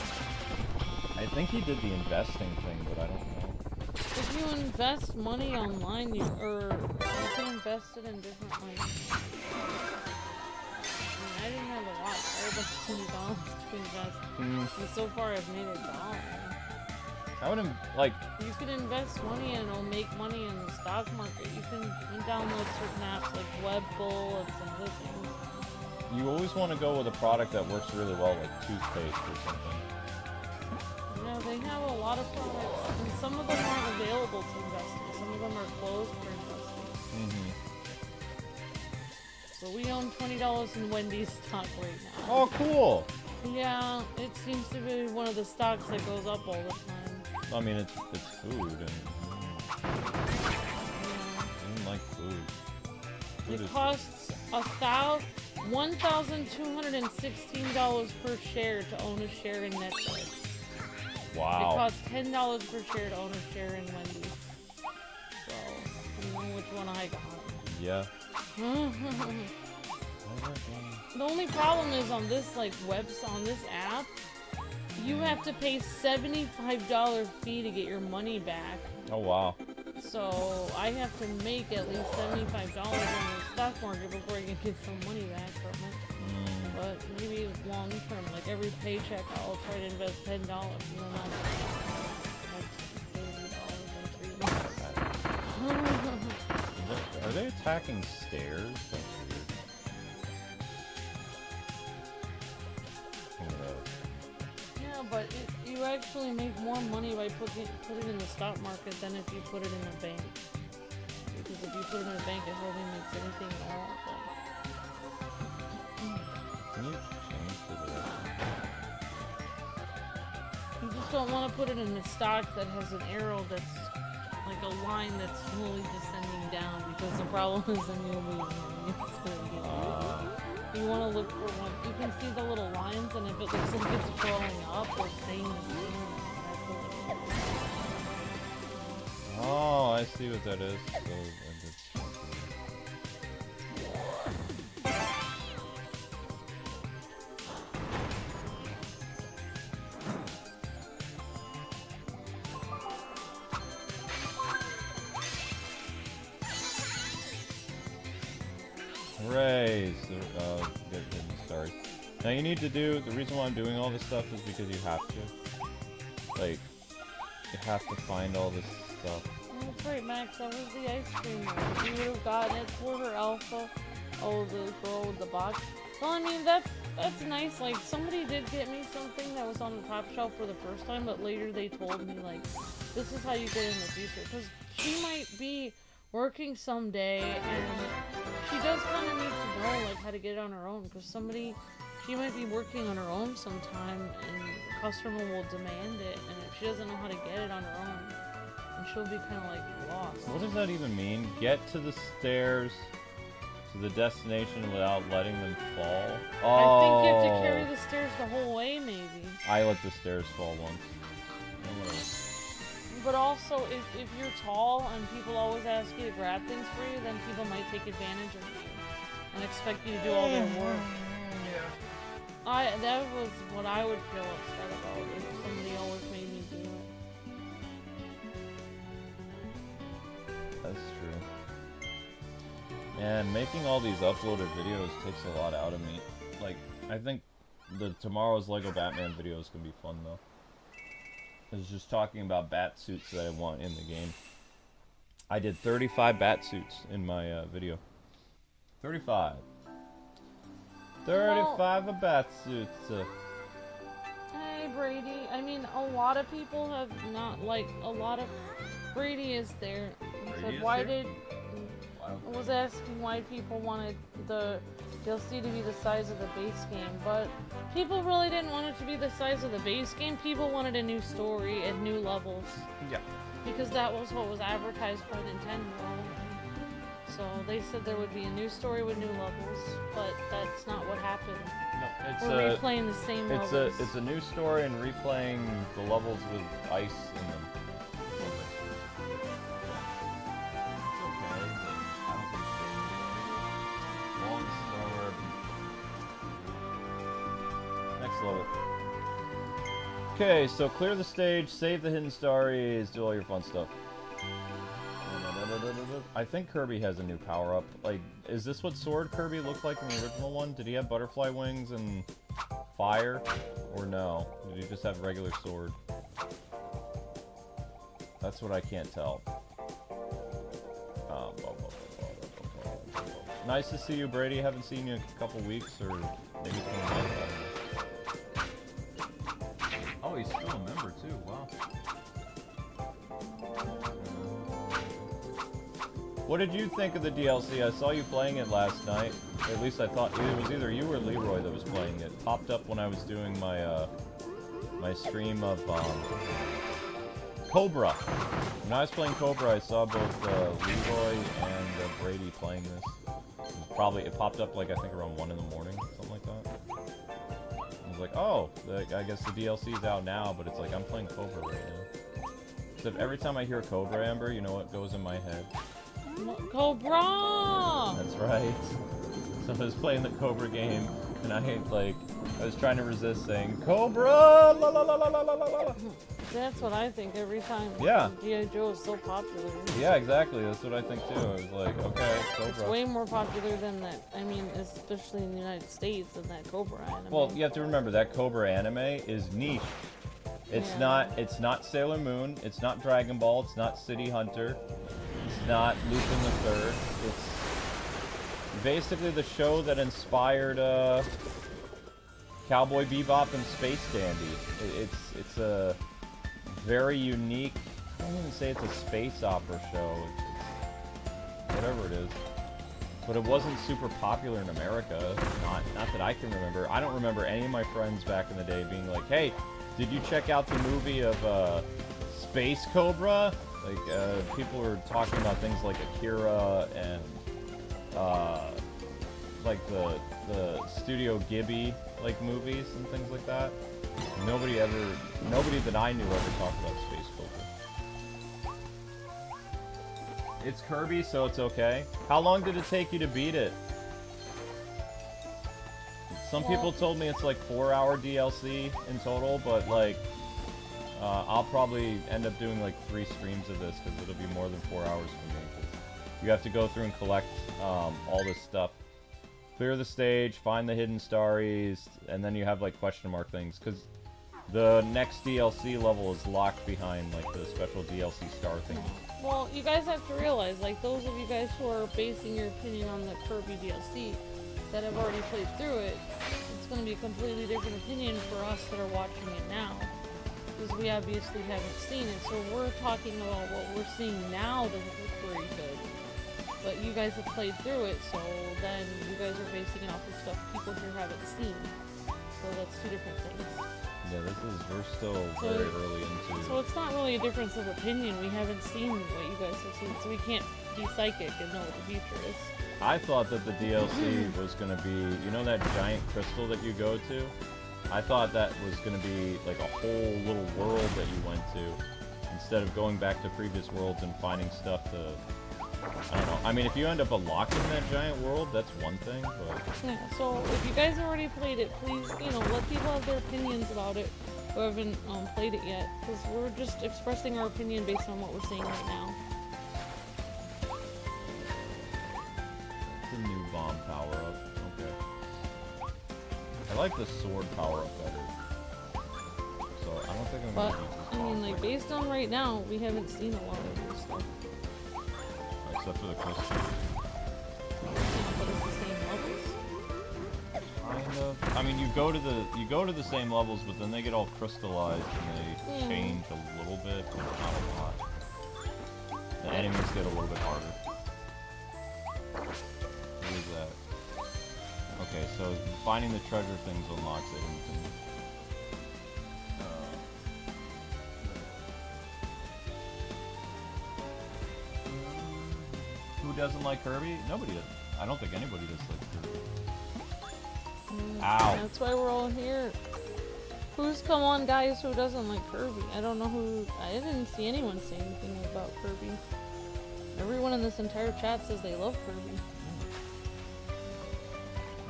I think he did the investing thing, but I don't know. If you invest money online, you can invest it in different ways. I didn't have a lot. I had like $20 to invest. And so far I've made $1. I wouldn't, like... You can invest money and it'll make money in the stock market. You can download certain apps like Webbull and some other things. You always want to go with a product that works really well, like toothpaste or something. You know, they have a lot of products, and some of them aren't available to invest in. Some of them are closed for investing. So we own $20 in Wendy's stock right now. Oh, cool! Yeah, it seems to be one of the stocks that goes up all the time. I mean, it's food, and... I don't like food. It costs $1,216 per share to own a share in Netflix. Wow. It costs $10 per share to own a share in Wendy's. So, I don't know which one I got. Yeah. The only problem is on this on this app, you have to pay $75 fee to get your money back. Oh, wow. So I have to make at least $75 in the stock market before I can get some money back from it. But maybe long term, like every paycheck, I'll try to invest $10. You know, not like $30 in 3 months. Are they attacking stairs? That's weird. Yeah, but you actually make more money by putting it in the stock market than if you put it in a bank. Because if you put it in a bank, it hardly makes anything at all. Can you change the direction? You just don't want to put it in a stock that has an arrow that's like a line that's slowly descending down, because the problem is then you'll be you want to look for one. You can see the little lines, and if it looks like it's crawling up or staying the same, Oh, I see what that is. So, Hooray! So, get hidden stars. Now you need to do, the reason why I'm doing all this stuff is because you have to. Like, you have to find all this stuff. That's right, Max. That was the ice cream one. You would have gotten it for her alpha. Oh, the girl with the box. Well, I mean, that's nice. Like, somebody did get me something that was on the top shelf for the first time, but later they told me, like, this is how you get in the future. Because she might be working someday, and she does kind of need to know, like, how to get it on her own. Because she might be working on her own sometime, and the customer will demand it, and if she doesn't know how to get it on her own, then she'll be kind of, like, lost. What does that even mean? Get to the stairs to the destination without letting them fall? Oh. I think you have to carry the stairs the whole way, maybe. I let the stairs fall once. But also, if you're tall and people always ask you to grab things for you, then people might take advantage of you and expect you to do all their work. Yeah. That was what I would feel upset about if somebody always made me do it. That's true. And making all these uploaded videos takes a lot out of me. Like, I think tomorrow's Lego Batman video is gonna be fun though. I was just talking about bat suits that I want in the game. I did 35 bat suits in my video. 35. 35 of bat suits. Hey, Brady. I mean, a lot of people have not, like, a lot of... Brady is there. He said, was asking why people wanted the DLC to be the size of the base game, but people really didn't want it to be the size of the base game. People wanted a new story and new levels. Yeah. Because that was what was advertised by Nintendo. So they said there would be a new story with new levels, but that's not what happened. No, we're replaying the same levels. It's a new story and replaying the levels with ice in them. Okay, so clear the stage, save the hidden stories, do all your fun stuff. I think Kirby has a new power-up. Like, is this what Sword Kirby looked like in the original one? Did he have butterfly wings and fire? Or no? Did he just have regular sword? That's what I can't tell. Nice to see you, Brady. Haven't seen you in a couple weeks, or maybe 20 months, I don't know. Oh, he's still a member too, wow. What did you think of the DLC? I saw you playing it last night. At least I thought it was either you or Leroy that was playing it. Popped up when I was doing my my stream of Cobra. When I was playing Cobra, I saw both Leroy and Brady playing this. It popped up like I think around 1 in the morning, something like that. I was like, oh, I guess the DLC's out now, but it's like I'm playing Cobra right now. Except every time I hear Cobra, Amber, you know what goes in my head? Cobra! That's right. So I was playing the Cobra game, and I was trying to resist saying, Cobra! La la la la la la la. That's what I think every time. Yeah. G.I. Joe is so popular. Yeah, exactly. That's what I think too. I was like, okay, Cobra. It's way more popular than that. I mean, especially in the United States, than that Cobra anime. Well, you have to remember that Cobra anime is niche. It's not Sailor Moon. It's not Dragon Ball. It's not City Hunter. It's not Lupin the Third. It's basically the show that inspired Cowboy Bebop and Space Dandy. It's a very unique. I don't even say it's a space opera show. It's whatever it is. But it wasn't super popular in America. Not that I can remember. I don't remember any of my friends back in the day being like, "Hey, did you check out the movie of Space Cobra?" Like people were talking about things like Akira and like the Studio Ghibli like movies and things like that. Nobody that I knew ever talked about Space Cobra. It's Kirby, so it's okay. How long did it take you to beat it? Some people told me it's like 4-hour DLC in total, but like I'll probably end up doing like 3 streams of this because it'll be more than 4 hours for me. You have to go through and collect all this stuff clear the stage, find the hidden starries, and then you have like question mark things, because the next DLC level is locked behind like the special DLC star thing. Well, you guys have to realize, like those of you guys who are basing your opinion on the Kirby DLC that have already played through it, it's going to be a completely different opinion for us that are watching it now, because we obviously haven't seen it. So we're talking about what we're seeing now doesn't look very good, but you guys have played through it, so then you guys are basing it off of stuff people here haven't seen. So that's two different things. Yeah, we're still very early into... So it's not really a difference of opinion. We haven't seen what you guys have seen, so we can't be psychic and know what the future is. I thought that the DLC was going to be, you know that giant crystal that you go to? I thought that was going to be like a whole little world that you went to, instead of going back to previous worlds and finding stuff to... I don't know. I mean, if you end up unlocking that giant world, that's one thing, but... Yeah, so if you guys already played it, please, you know, let people have their opinions about it who haven't played it yet, because we're just expressing our opinion based on what we're seeing right now. It's a new bomb power-up. Okay. I like the sword power-up better. So I don't think I'm going to use this I mean, bomb like, sword. based on right now, we haven't seen a lot of new stuff. Except for the crystal. But it's the same levels. Kind of. I mean, you go to the same levels, but then they get all crystallized and they change a little bit, but not a lot. The enemies get a little bit harder. What is that? Okay, so finding the treasure things unlocks it. Who doesn't like Kirby? Nobody does. I don't think anybody dislikes Kirby. Ow. That's why we're all here. Who's, come on, guys, who doesn't like Kirby? I don't know who... I didn't see anyone say anything about Kirby. Everyone in this entire chat says they love Kirby.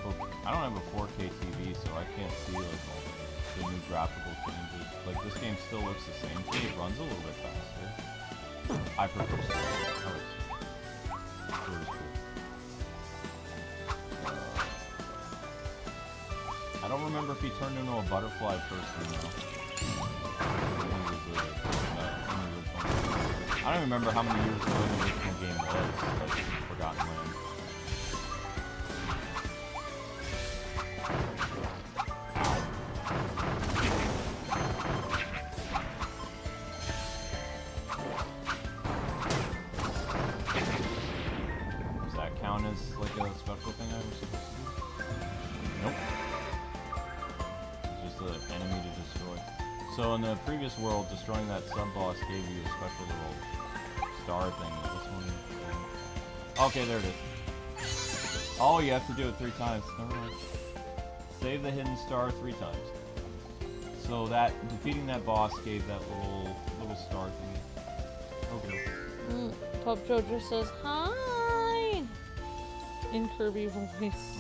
Well, I don't have a 4K TV, so I can't see like all the new graphical changes. Like, this game still looks the same. It runs a little bit faster. I prefer Sword. Sword is cool. I don't remember if he turned into a butterfly first or no. I don't remember how many years ago the original game was, like Forgotten Land. Does that count as like a special thing I was supposed to do? Nope. It's just an enemy to destroy. So in the previous world, destroying that sub-boss gave you a special little star thing. This one... Okay, there it is. Oh, you have to do it 3 times. Never mind. Save the hidden star 3 times. So that defeating that boss gave that little star thingy. Okay. Pop Jojo says hi in Kirby voice.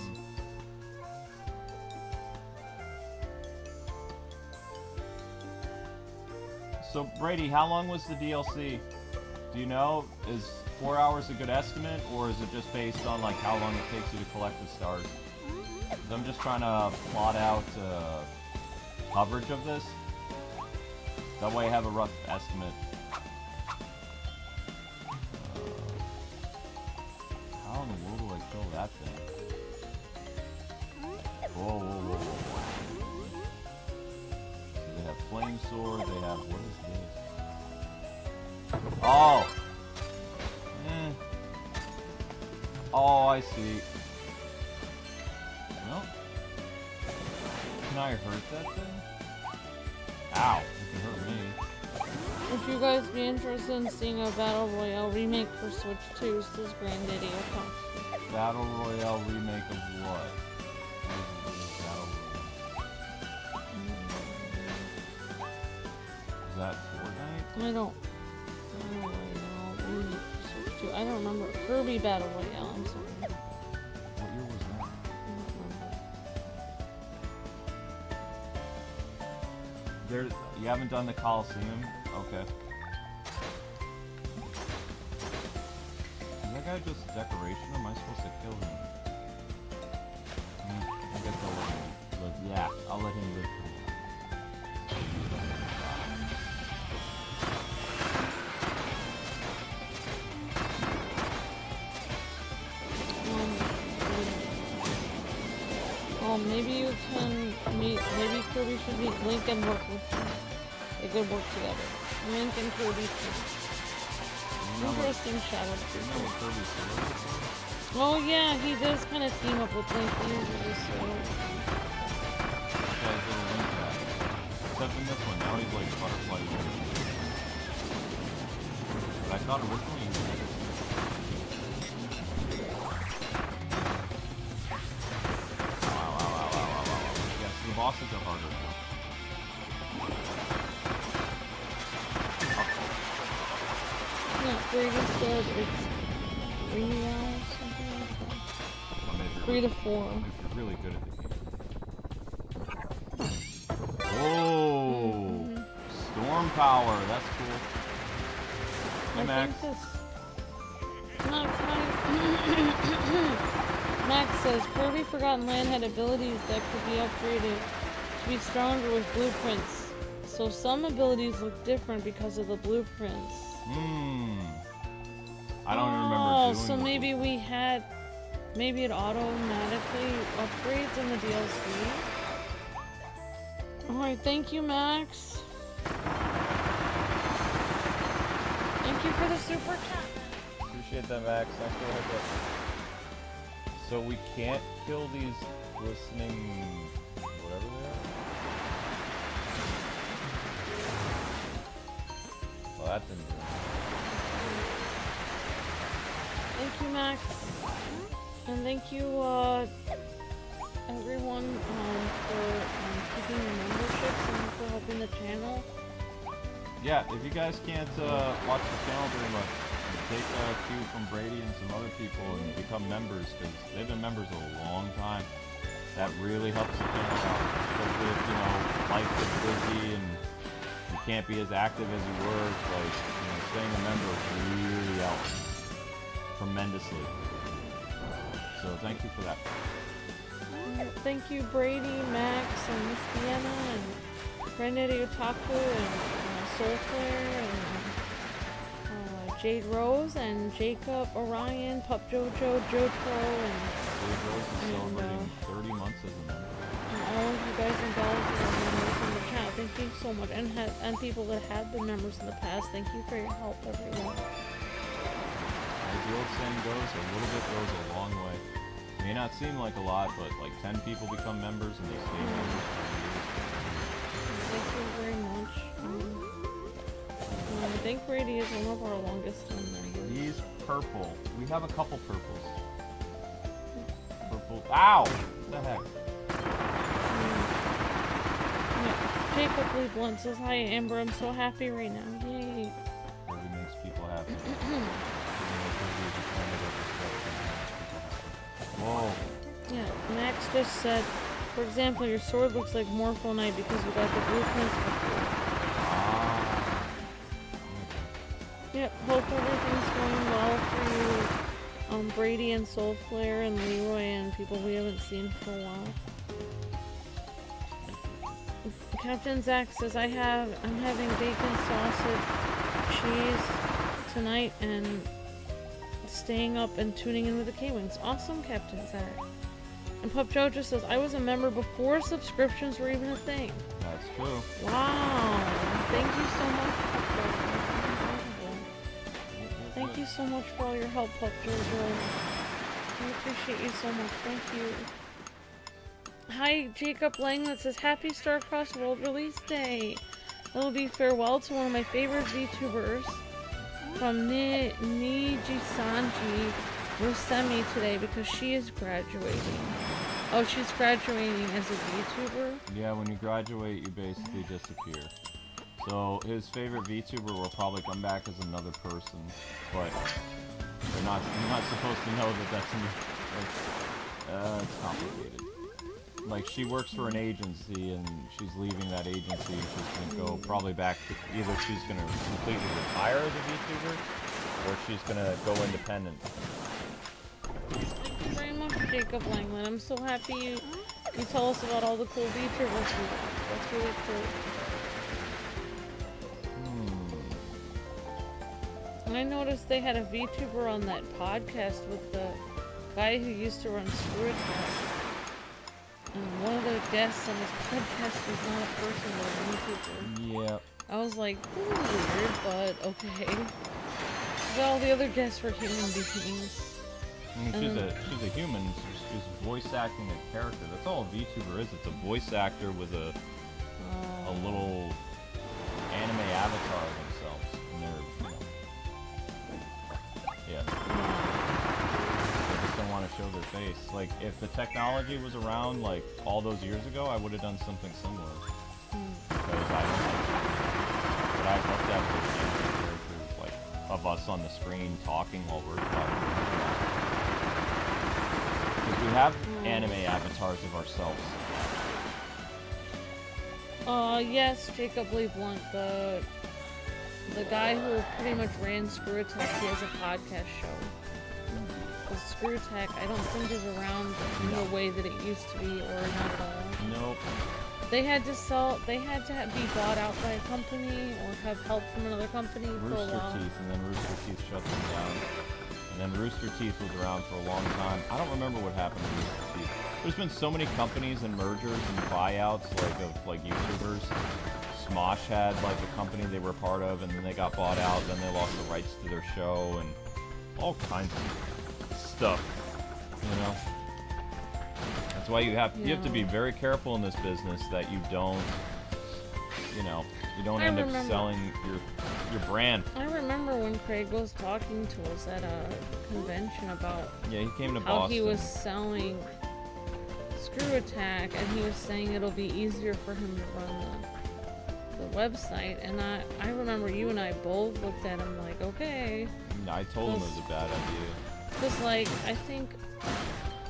So Brady, how long was the DLC? Do you know? Is 4 hours a good estimate, or is it just based on like how long it takes you to collect the stars? 'Cause I'm just trying to plot out coverage of this. That way I have a rough estimate. How in the world do I kill that thing? Whoa, whoa, whoa, whoa. So they have flame sword, they have, what is this? Oh! Oh, I see. Well, can I hurt that thing? Ow, it can hurt me. Would you guys be interested in seeing a Battle Royale remake for Switch 2? Says Granddaddy Otaku. Battle Royale remake of what? What is Battle Royale? Is that Fortnite? I don't really know. Remake for Switch 2. I don't remember. Kirby Battle Royale, I'm sorry. What year was that? I don't remember. There, you haven't done the Coliseum? Okay. Is that guy just decoration, or am I supposed to kill him? maybe you can meet, maybe Kirby should meet Link and work with him. They could work together. Link and Kirby too. Interesting shadow. Oh yeah, he does kind of team up with Link usually, so. Except in this one, now he's like butterfly. But I thought originally he was. Wow. Yes, the bosses are harder now. Yeah, Brady said it's 3 hours, something like that. 3 to 4. If you're really good at the game. Whoa! Storm power, that's cool. Hey, Max. Max says Kirby Forgotten Land had abilities that could be upgraded to be stronger with blueprints. So some abilities look different because of the blueprints. I don't remember doing so maybe we had, maybe it automatically upgrades in the DLC. Alright, thank you, Max. Thank you for the super chat. Appreciate that, Max. Thanks for the heads up. So we can't kill these glistening whatever they are? Well, that didn't do it. Thank you, Max. And thank you, everyone, for keeping your memberships and for helping the channel. Yeah, if you guys can't watch the channel very much, take a cue from Brady and some other people and become members, because they've been members a long time. That really helps the channel out. Especially if, life is busy and you can't be as active as you were. Like, staying a member really helps tremendously. So thank you for that. Thank you, Brady, Max, and Miss Deanna, and Renity Otaku, and Soulflare, and Jade Rose, and Jacob, Orion, Pup Jojo, Jotro, and Jade Rose is celebrating 30 months as a member. And all of you guys involved who are members in the chat, thank you so much. And people that have been members in the past, thank you for your help, everyone. As the old saying goes, a little bit goes a long way. It may not seem like a lot, but like 10 people become members and they stay members for years. Thank you very much. I think Brady is one of our longest time members. He's purple. We have a couple purples. Purple. Ow! What the heck? Jacob Lee Blunt says, hi Amber, I'm so happy right now. Yay. Kirby makes people happy. Whoa. Yeah, Max just said, for example, your sword looks like Morpho-Knight because we got the blueprints before. Yep, hope everything's going well for you, Brady and Soulflare and Leroy and people we haven't seen for a while. Captain Zach says, I'm having bacon, sausage, cheese tonight and staying up and tuning in with the Kwings. Awesome, Captain Zach. And Pup Jojo says, I was a member before subscriptions were even a thing. That's true. Wow. Thank you so much, Pup Jojo. Thank you so much for all your help, Pup Jojo. I appreciate you so much. Thank you. Hi, Jacob Langlet says, Happy Starcross World Release Day. It will be farewell to one of my favorite VTubers from Nijisanji Rusemi today because she is graduating. Oh, she's graduating as a VTuber? Yeah, when you graduate, you basically disappear. So his favorite VTuber will probably come back as another person, but you're not supposed to know that that's it's complicated. Like, she works for an agency and she's leaving that agency and she's gonna go probably back to either she's gonna completely retire as a VTuber or she's gonna go independent. Thank you very much, Jacob Langland. I'm so happy you tell us about all the cool VTubers you have. That's really cool. I noticed they had a VTuber on that podcast with the guy who used to run Screw Attack. one of the guests on this podcast was not a person, but a YouTuber. Yep. I was like, this is weird, but okay. 'Cause all the other guests were human beings. She's a human. She's voice acting a character. That's all a VTuber is. It's a voice actor with a little anime avatar of themselves. And they're, yeah. They just don't want to show their face. Like, if the technology was around, like, all those years ago, I would have done something similar. Because I don't like it. But I've looked at those characters, like, of us on the screen talking while we're talking. Because we have anime avatars of ourselves. Yes, Jacob Lee Blunt, the guy who pretty much ran Screw Attack, he has a podcast show. Because Screw Attack, I don't think is around in the way that it used to be, or not at all. Nope. They had to be bought out by a company, or have help from another company for a Rooster while. Teeth, and then Rooster Teeth shut them down. And then Rooster Teeth was around for a long time. I don't remember what happened to Rooster Teeth. There's been so many companies and mergers and buyouts, of YouTubers. Smosh had like a company they were a part of, and then they got bought out. Then they lost the rights to their show, and all kinds of stuff. You know. That's why you have to be very careful in this business that you don't, end up selling your brand. I remember when Craig was talking to us at a convention about he came to how Boston. he was selling Screw Attack, and he was saying it'll be easier for him to run the website. And I remember you and I both looked at him like, okay. I told him it was a bad idea. Because, like, I think...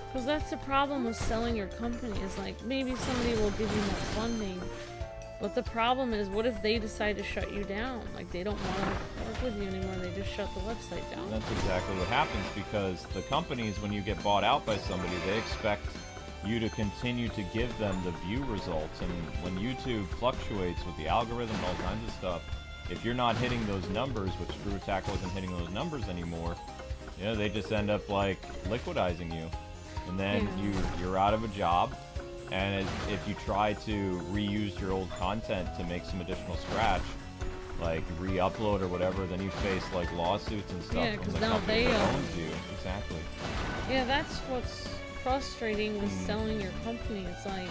Because that's the problem with selling your company, is like, maybe somebody will give you more funding, but the problem is, what if they decide to shut you down? Like, they don't want to work with you anymore, they just shut the website down. That's exactly what happens, because the companies, when you get bought out by somebody, they expect you to continue to give them the view results, and when YouTube fluctuates with the algorithm and all kinds of stuff, if you're not hitting those numbers, which Screw Attack wasn't hitting those numbers anymore, they just end up, like, liquidizing you. And then you're out of a job, and if you try to reuse your old content to make some additional scratch, like re-upload or whatever, then you face like lawsuits and stuff. Yeah, from because the now company they that owns you. Exactly. Yeah, that's what's frustrating with selling your company. It's like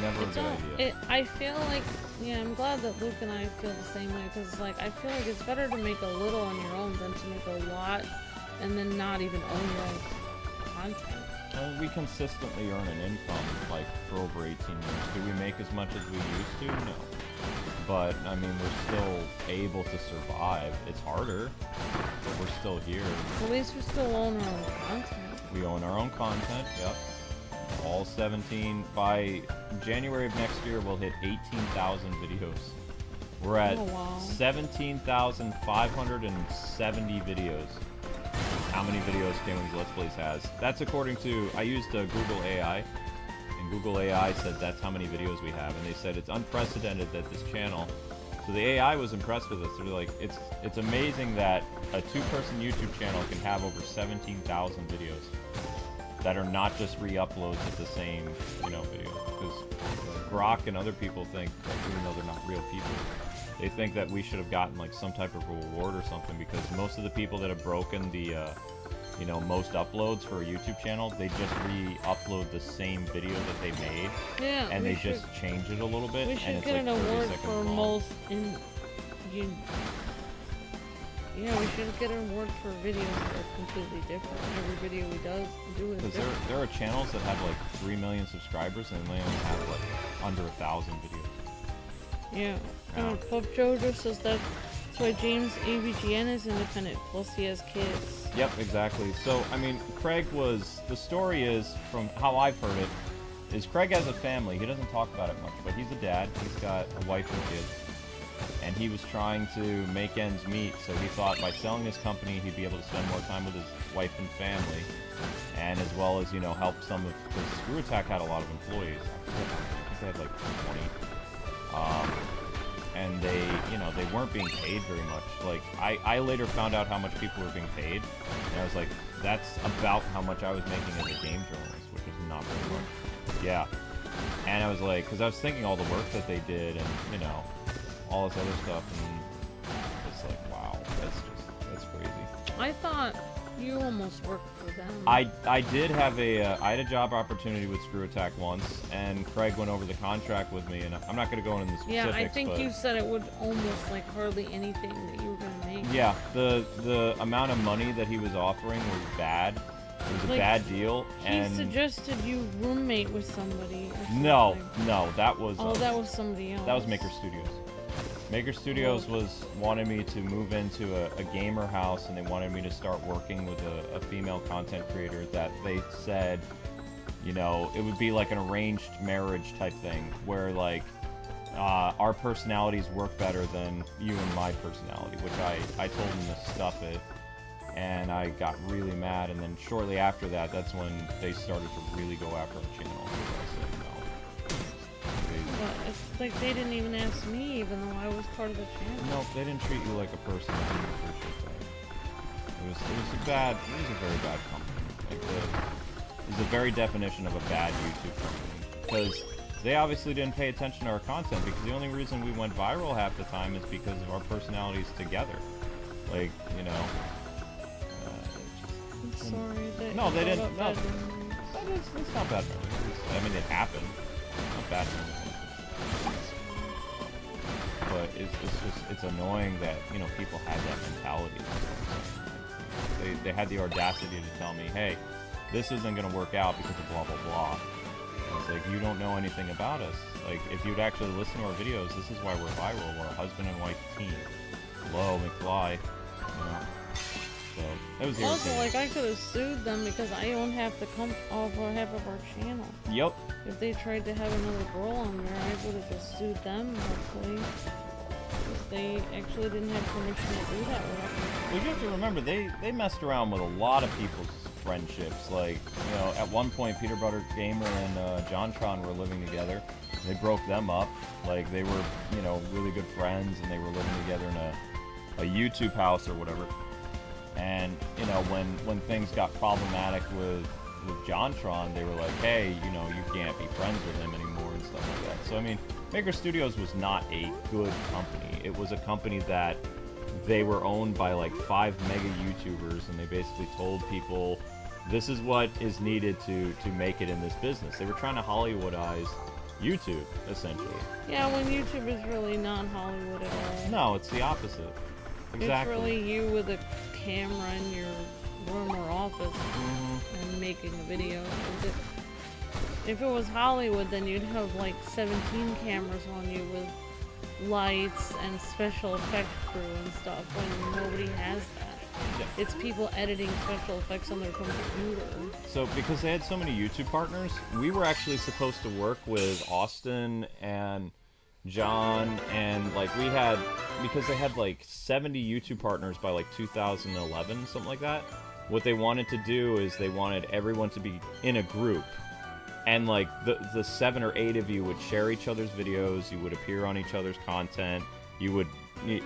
never a good idea. I feel like, I'm glad that Luke and I feel the same way, because like I feel like it's better to make a little on your own than to make a lot and then not even own your own content. We consistently earn an income, like, for over 18 years. Do we make as much as we used to? No. But, I mean, we're still able to survive. It's harder, but we're still here. At least we still own our own content. We own our own content, yep. All 17. By January of next year, we'll hit 18,000 videos. We're at 17,570 videos. How many videos Kwingsletsplays has? That's according to, I used Google AI, and Google AI said that's how many videos we have, and they said it's unprecedented that this channel, so the AI was impressed with us. They're like, it's amazing that a two-person YouTube channel can have over 17,000 videos that are not just re-uploads of the same, video, because Grok and other people think that even though they're not real people, they think that we should have gotten like some type of reward or something, because most of the people that have broken the most uploads for a YouTube channel, they just re-upload the same video that they made, and they just change it a little bit. We should and it's get like an award 30 for seconds long. we should get an award for videos that are completely different. Every video we do is different. There are channels that have like 3 million subscribers, and they only have like under 1,000 videos. Yeah. Puff Jojo says that's why James AVGN is independent, plus he has kids. Yep, exactly. So, I mean, the story is, from how I've heard it, is Craig has a family. He doesn't talk about it much, but he's a dad. He's got a wife and kids. And he was trying to make ends meet, so he thought by selling his company, he'd be able to spend more time with his wife and family, and as well as, help some of, because Screw Attack had a lot of employees. I think they had like 20. and they, you know, they weren't being paid very much. Like, I later found out how much people were being paid, and I was like, that's about how much I was making as a game journalist, which is not very much. Yeah. And I was like, because I was thinking all the work that they did, and, you know, all this other stuff, and it's like, wow, that's crazy. I thought you almost worked for them. I did have I had a job opportunity with Screw Attack once, and Craig went over the contract with me, and I'm not going to go into the specifics. Yeah, I think but you said it would almost like hardly anything that you were going to make. yeah, the amount of money that he was offering was bad. It was a bad deal, and he suggested you roommate with somebody. Or something. no, that was that was somebody else. That was Maker Studios. Maker Studios wanted me to move into a gamer house, and they wanted me to start working with a female content creator that they said, you know, it would be like an arranged marriage type thing, where like our personalities work better than you and my personality, which I told them to stuff it, and I got really mad, and then shortly after that, that's when they started to really go after our channel. So I said, no. But it's like they didn't even ask me, even though I was part of the channel. No, they didn't treat you like a person. I didn't appreciate that. It was a very bad company. Like it was the very definition of a bad YouTube company, because they obviously didn't pay attention to our content, because the only reason we went viral half the time is because of our personalities together. Like, you know. I'm sorry that. No, they didn't. No, Bad it's not bad memories. I mean, it happened. Not bad memories. But it's annoying that, you know, people had that mentality. They had the audacity to tell me, hey, this isn't going to work out because of blah, blah, blah. And it's like, you don't know anything about us. Like, if you'd actually listen to our videos, this is why we're viral. We're a husband and wife team. Hello, McFly. You know? So, that was irritating. Also, like, I could have sued them because I own half the half of our channel. Yep. If they tried to have another girl on there, I would have just sued them, hopefully. If they actually didn't have permission to do that with us. Well, you have to remember, they messed around with a lot of people's friendships. Like, you know, at one point, Peter Butter Gamer and JonTron were living together. They broke them up. Like, they were, you know, really good friends, and they were living together in a YouTube house or whatever. And, you know, when things got problematic with JonTron, they were like, hey, you know, you can't be friends with him anymore and stuff like that. So, I mean, Maker Studios was not a good company. It was a company that they were owned by like 5 mega YouTubers, and they basically told people, this is what is needed to make it in this business. They were trying to Hollywoodize YouTube, essentially. Yeah, when YouTube is really not Hollywood at all. No, it's the opposite. Exactly. It's really you with a camera in your room or office and making a video. If it was Hollywood, then you'd have like 17 cameras on you with lights and special effect crew and stuff, when nobody has that. Yeah. It's people editing special effects on their computer. So because they had so many YouTube partners, we were actually supposed to work with Austin and John, and like we had, because they had like 70 YouTube partners by like 2011, something like that. What they wanted to do is they wanted everyone to be in a group, and like the 7 or 8 of you would share each other's videos, you would appear on each other's content, you would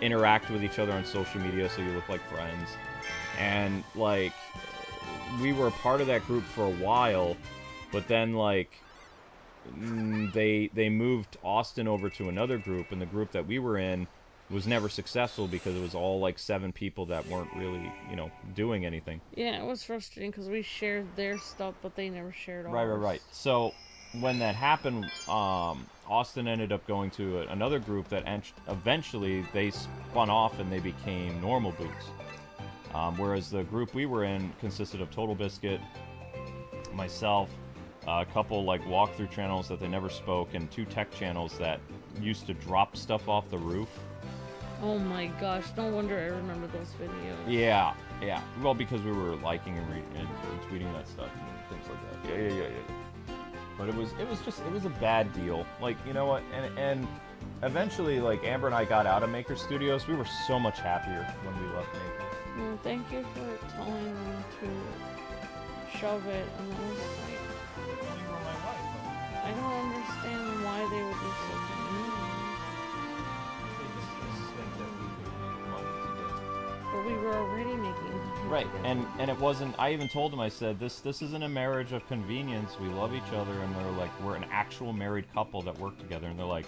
interact with each other on social media so you look like friends. And like we were a part of that group for a while, but then like they moved Austin over to another group, and the group that we were in was never successful because it was all like 7 people that weren't really, you know, doing anything. Yeah, it was frustrating because we shared their stuff, but they never shared ours. Right. So when that happened, Austin ended up going to another group that eventually they spun off and they became Normal Boots. Whereas the group we were in consisted of Total Biscuit, myself, a couple like walkthrough channels that they never spoke, and 2 tech channels that used to drop stuff off the roof. Oh my gosh, no wonder I remember those videos. Yeah. Well, because we were liking and tweeting that stuff and things like that. Yeah. But it was a bad deal. Like, you know what? And eventually, like, Amber and I got out of Maker Studios. We were so much happier when we left Maker. Well, thank you for telling them to shove it on the website. I don't understand why they would be so mean. we were already making. Right, together. and it wasn't. I even told them. I said, this isn't a marriage of convenience. We love each other, and they're like, we're an actual married couple that work together. And they're like,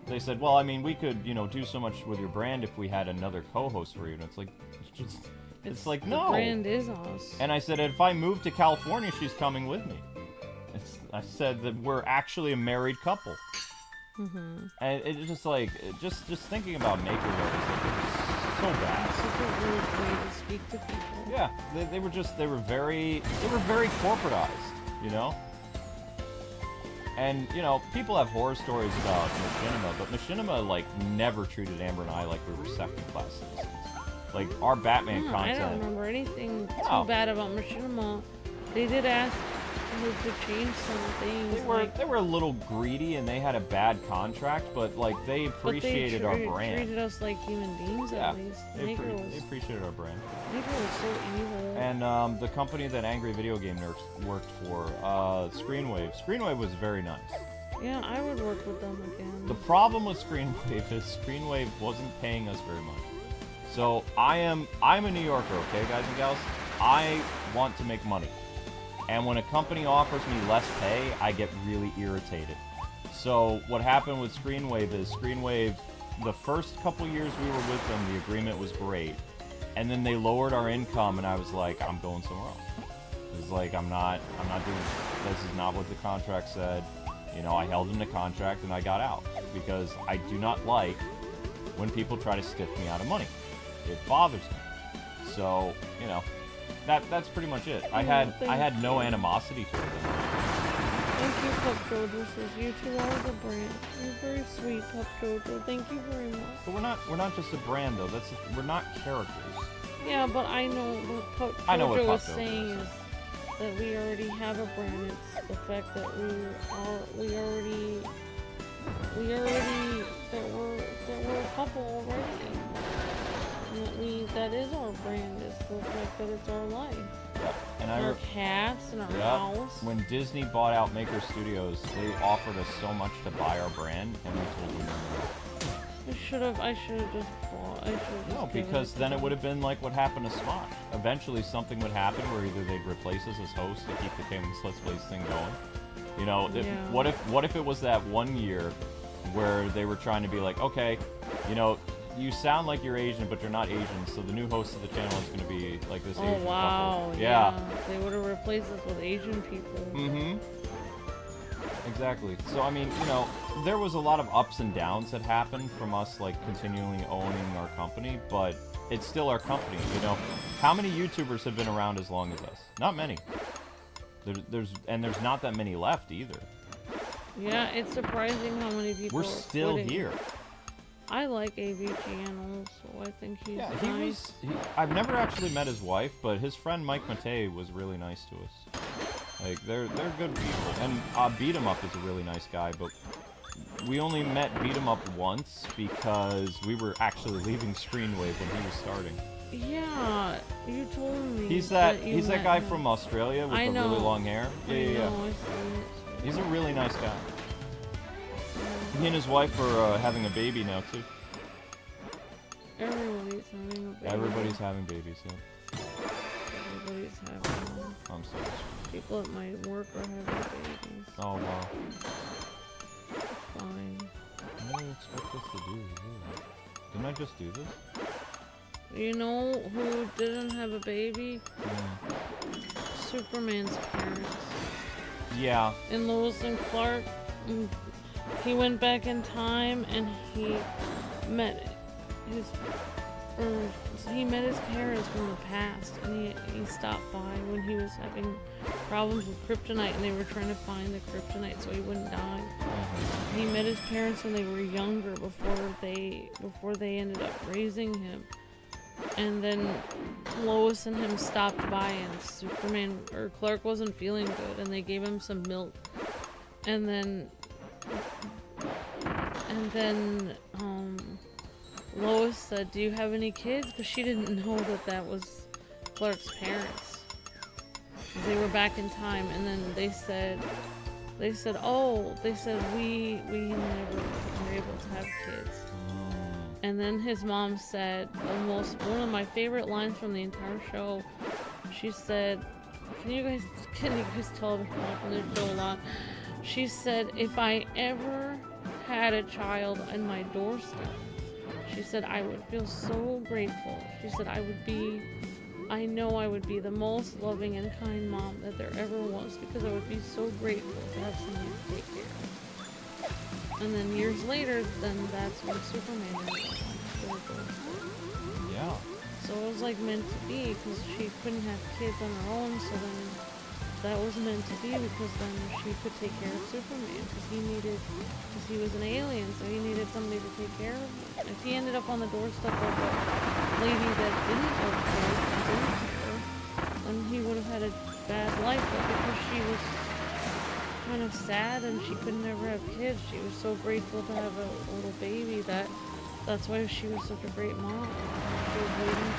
they said, well, I mean, we could, you know, do so much with your brand if we had another co-host for you. And it's like, it's like, no. The brand is us. And I said, if I move to California, she's coming with me. I said that we're actually a married couple. Mm-hmm. And it's just like, just thinking about Maker was so bad. It's such a rude way to speak to people. Yeah, they were very corporatized, you know? And, you know, people have horror stories about Machinima, but Machinima, like, never treated Amber and I like we were second-class citizens. Like, our Batman content... I don't remember anything No. too bad about Machinima. They did ask to change some things. They were a little greedy, and they had a bad contract, but, like, they appreciated our brand. They treated us like human beings, at least. They appreciated our brand. Maker was so evil. And the company that Angry Video Game Nerds worked for, Screenwave. Screenwave was very nice. Yeah, I would work with them again. The problem with Screenwave is Screenwave wasn't paying us very much. So I'm a New Yorker, okay, guys and gals? I want to make money. And when a company offers me less pay, I get really irritated. So what happened with Screenwave is Screenwave, the first couple years we were with them, the agreement was great. And then they lowered our income, and I was like, I'm going somewhere else. It was like, I'm not doing this. This is not what the contract said. You know, I held in the contract, and I got out. Because I do not like when people try to stiff me out of money. It bothers me. So, you know, that's pretty much it. I had no animosity toward them. Thank you, Pup Jojo. Says you two are the brand. You're very sweet, Pup Jojo. Thank you very much. But we're not just a brand though. We're not characters. Yeah, but I know what Pup Jojo was saying is that we already have a brand. It's the fact that we're a couple already. That is our brand, is the fact that it's our life. Yeah. And our cats and our house. When Disney bought out Maker Studios, they offered us so much to buy our brand, and we told them no. I should have just bought. No, because then it would have been like what happened to Smosh. Eventually something would happen where either they'd replace us as hosts to keep the Kwingsletsplays thing going. You know, what if it was that 1 year where they were trying to be like, okay, you know, you sound like you're Asian, but you're not Asian, so the new host of the channel is going to be like this Asian couple. Oh, wow. Yeah. They would have replaced us with Asian people. Mm-hmm. Exactly. So, I mean, you know, there was a lot of ups and downs that happened from us, like, continually owning our company, but it's still our company, you know? How many YouTubers have been around as long as us? Not many. There's not that many left, either. Yeah, it's surprising how many people We're still here. I like AV channels, so I think he's nice. I've never actually met his wife, but his friend Mike Matei was really nice to us. Like, they're good people. And Beat 'em Up is a really nice guy, but we only met Beat 'em Up once because we were actually leaving Screenwave when he was starting. Yeah, you told me. He's that guy from Australia with the really long hair. Yeah. He's a really nice guy. He and his wife are having a baby now, too. Everybody's having a baby. Everybody's having babies, yeah. Everybody's having them. I'm sorry. People at my work are having babies. Oh, wow. It's fine. What do you expect us to do? Yeah. Didn't I just do this? You know who didn't have a baby? Superman's parents. Yeah. And Lois and Clark. He went back in time and he met his parents from the past, and he stopped by when he was having problems with kryptonite, and they were trying to find the kryptonite so he wouldn't die. And he met his parents when they were younger, before they ended up raising him. And then Lois and him stopped by, and Clark wasn't feeling good, and they gave him some milk. And then Lois said, "Do you have any kids?" Because she didn't know that was Clark's parents. They were back in time, and then they said, we never were able to have kids. And then his mom said one of my favorite lines from the entire show. She said, can you guys tell me when they're so long? She said, if I ever had a child on my doorstep, she said I would feel so grateful. She said I know I would be the most loving and kind mom that there ever was, because I would be so grateful to have somebody to take care of. And then years later, then that's when Superman ended up on the doorstep. Yeah. So it was like meant to be, because she couldn't have kids on her own, so then that was meant to be, because then she could take care of Superman, because he was an alien, so he needed somebody to take care of him. If he ended up on the doorstep of a lady that didn't love her and didn't care, then he would have had a bad life, but because she was kind of sad and she could never have kids, she was so grateful to have a little baby that's why she was such a great mom. She was waiting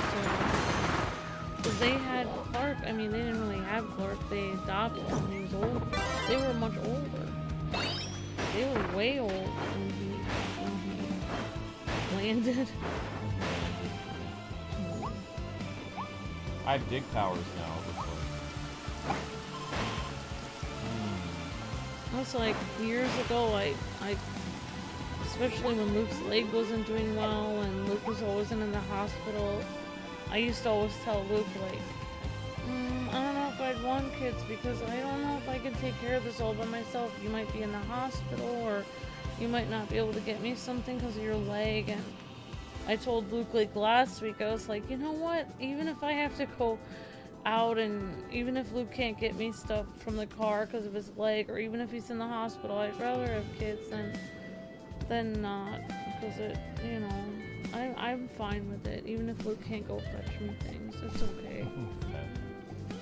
because they had Clark. I mean, they didn't really have Clark. They adopted him when he was older. They were much older. They were way old when he landed. I have dig powers now. That's like years ago. I especially when Luke's leg wasn't doing well and Luke was always in the hospital, I used to always tell Luke, like, I don't know if I'd want kids, because I don't know if I can take care of this all by myself. You might be in the hospital, or you might not be able to get me something because of your leg. And I told Luke, like, last week, I was like, you know what, even if I have to go out, and even if Luke can't get me stuff from the car because of his leg, or even if he's in the hospital, I'd rather have kids than not, because it, you know, I'm fine with it, even if Luke can't go fetch me things. It's okay.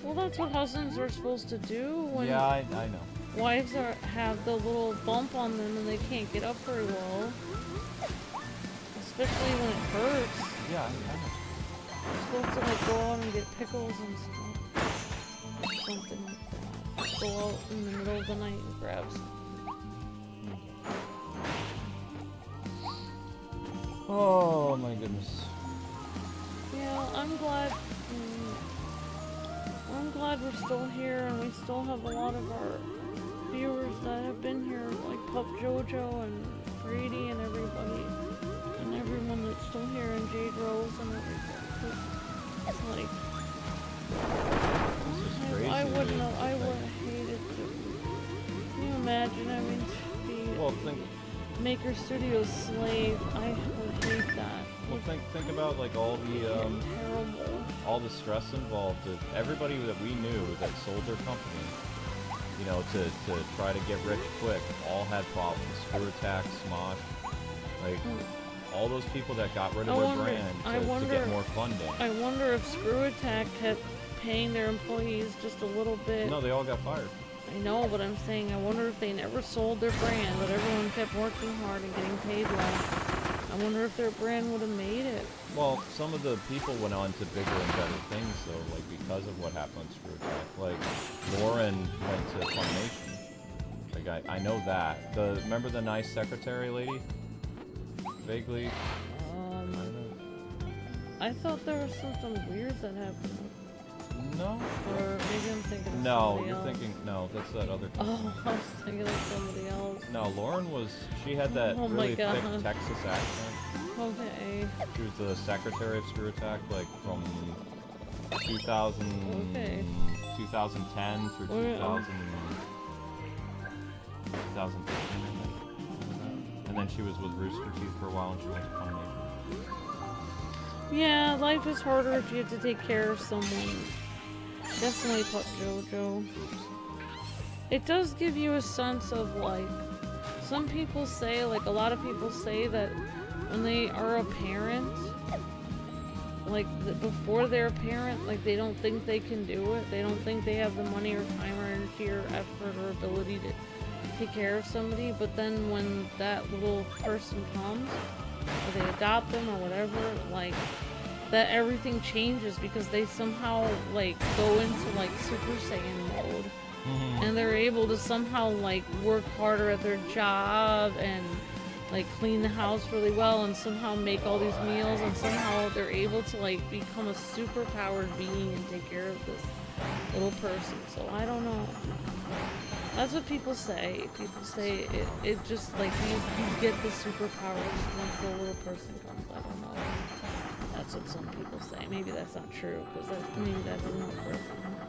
Well, that's what husbands are supposed to do when I know. Wives have the little bump on them and they can't get up very well, especially when it hurts. Yeah, I know. You're supposed to like go out and get pickles and stuff. Something like that. Go out in the middle of the night and grab some. Oh my goodness. Yeah, I'm glad we're still here, and we still have a lot of our viewers that have been here, like Pup Jojo and Brady and everybody, and everyone that's still here, and Jade Rose and everybody. It's like, I would have hated to. Can you imagine having to be Maker Studios slave? I would hate that. Well, think about like all the terrible. all the stress involved. Everybody that we knew that sold their company, you know, to try to get rich quick, all had problems. Screw Attack, Smosh, like all those people that got rid of their brand to get more funding. I wonder if Screw Attack kept paying their employees just a little bit. No, they all got fired. I know, but I'm saying I wonder if they never sold their brand, but everyone kept working hard and getting paid well. I wonder if their brand would have made it. Well, some of the people went on to bigger and better things, though, like because of what happened on Screw Attack. Like, Lauren went to Funimation. Like, I know that. Remember the nice secretary lady? Vaguely? I thought there was something weird that happened. No. Or maybe I'm thinking of No, you're else. thinking, no, that's that other. Oh, I was thinking of somebody else. No, Lauren she had that really thick God. Texas accent. Okay. She was the secretary of Screw Attack, like, from 2000, 2010 through 2015, I think. And then she was with Rooster Teeth for a while, and she went to Funimation. Yeah, life is harder if you have to take care of someone. Definitely Pup Jojo. It does give you a sense of, like, some people say, like, a lot of people say that when they are a parent, like, before they're a parent, like, they don't think they can do it. They don't think they have the money or time or energy or effort or ability to take care of somebody. But then when that little person comes, or they adopt them or whatever, like, that everything changes because they somehow, like, go into, like, Super Saiyan mode. And they're able to somehow, like, work harder at their job and like clean the house really well and somehow make all these meals and somehow they're able to like become a super powered being and take care of this little person. So I don't know. That's what people say. People say it just like you get the superpowers once the little person comes. I don't know. That's what some people say. Maybe that's not true because maybe that doesn't work for everyone.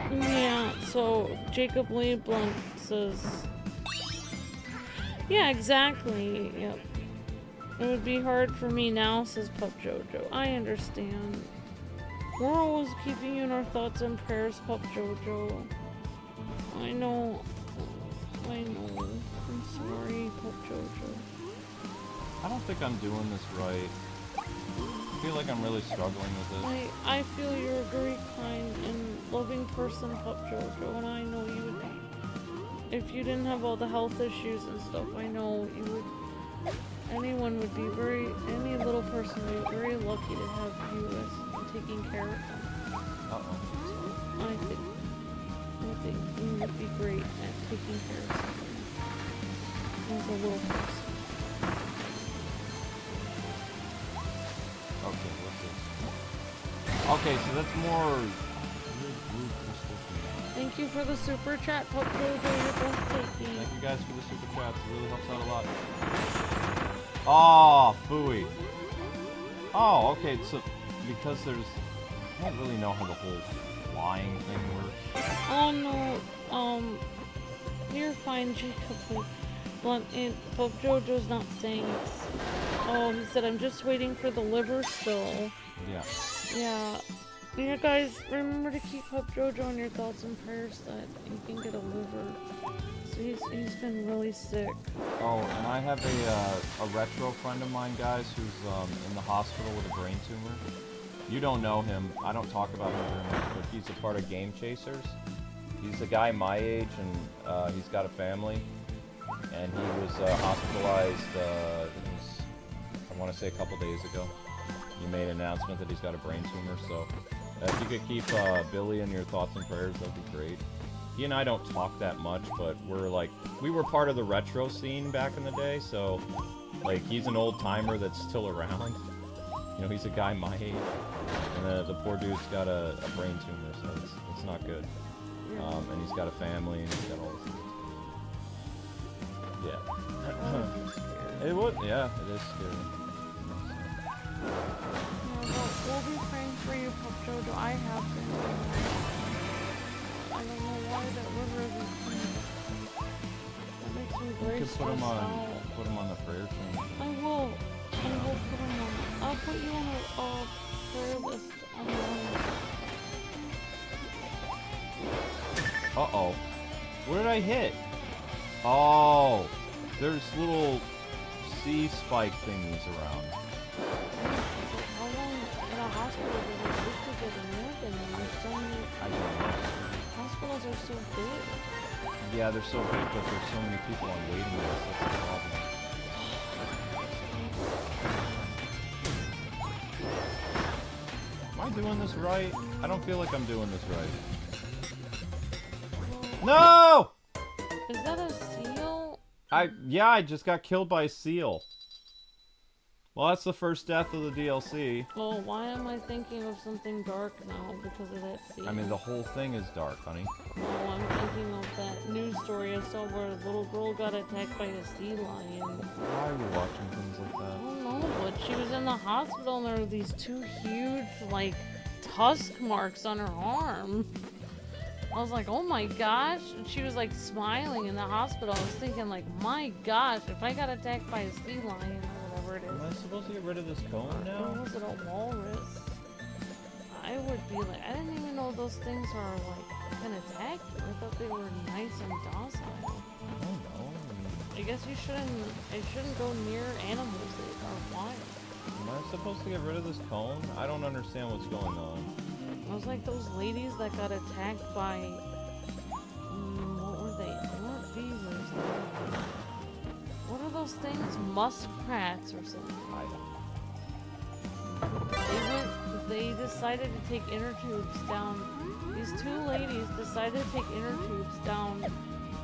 Yeah, so Jacob Lee Blunt says, yeah, exactly, yep. It would be hard for me now, says Pup Jojo. I understand. We're always keeping you in our thoughts and prayers, Pup Jojo. I know. I'm sorry, Pup Jojo. I don't think I'm doing this right. I feel like I'm really struggling with this. I feel you're a very kind and loving person, Pup Jojo, and I know you would be, if you didn't have all the health issues and stuff, I know you would, anyone would be any little person would be very lucky to have you as taking care of them. Uh-oh. I think you would be great at taking care of something as a little person. Okay, what's this? Okay, so that's more... Thank you for the super chat, Pup Jojo, you're breathtaking. Thank you guys for the super chats, it really helps out a lot. Oh, phooey. Oh, okay, so because there's... I don't really know how the whole flying thing works. Oh no, you're fine, Jacob. Blunt and Pup Jojo's not saying it. Oh, he said, I'm just waiting for the liver still. Yeah. Yeah. You guys, remember to keep Pup Jojo in your thoughts and prayers that you can get a liver. So he's been really sick. Oh, and I have a retro friend of mine, guys, who's in the hospital with a brain tumor. You don't know him. I don't talk about him very much, but he's a part of Game Chasers. He's a guy my age, and he's got a family. And he was hospitalized, I want to say a couple days ago. You made an announcement that he's got a brain tumor, so if you could keep Billy in your thoughts and prayers, that'd be great. He and I don't talk that much, but we were part of the retro scene back in the day, so, like, he's an old-timer that's still around. You know, he's a guy my age, and the poor dude's got a brain tumor, so it's not good. And he's got a family, and he's got all this. Yeah. It would, yeah, it is scary. We'll be praying for you, Pup Jojo. I have been. I don't know why that river isn't clean. That makes me very stressed out. Put him on the prayer chain. I will put him on. I'll put you on a prayer list online. Uh-oh. What did I hit? Oh, there's little sea spike thingies around. How long in a hospital does it take to get admitted? There's so many. I don't know. Hospitals are so big. Yeah, they're so big, but there's so many people on waiting lists. That's the problem. Am I doing this right? I don't feel like I'm doing this right. No! Is that a seal? Yeah, I just got killed by a seal. Well, that's the first death of the DLC. Well, why am I thinking of something dark now because of that seal? I mean, the whole thing is dark, honey. No, I'm thinking of that news story I saw where a little girl got attacked by a sea lion. Why are we watching things like I that? don't know, but she was in the hospital and there were these two huge, like, tusk marks on her arm. I was like, oh my gosh. And she was like smiling in the hospital. I was thinking like, my gosh, if I got attacked by a sea lion or whatever it is. Am I supposed to get rid of this cone Or now? was it a walrus? I would be like, I didn't even know those things are like, can attack you. I thought they were nice and docile. I don't know. I guess I shouldn't go near animals that are wild. Am I supposed to get rid of this cone? I don't understand what's going on. I was like those ladies that got attacked by, what were they? They weren't beavers. What are those things? Muskrats or something. I don't know. They decided to take inner tubes down. These two ladies decided to take inner tubes down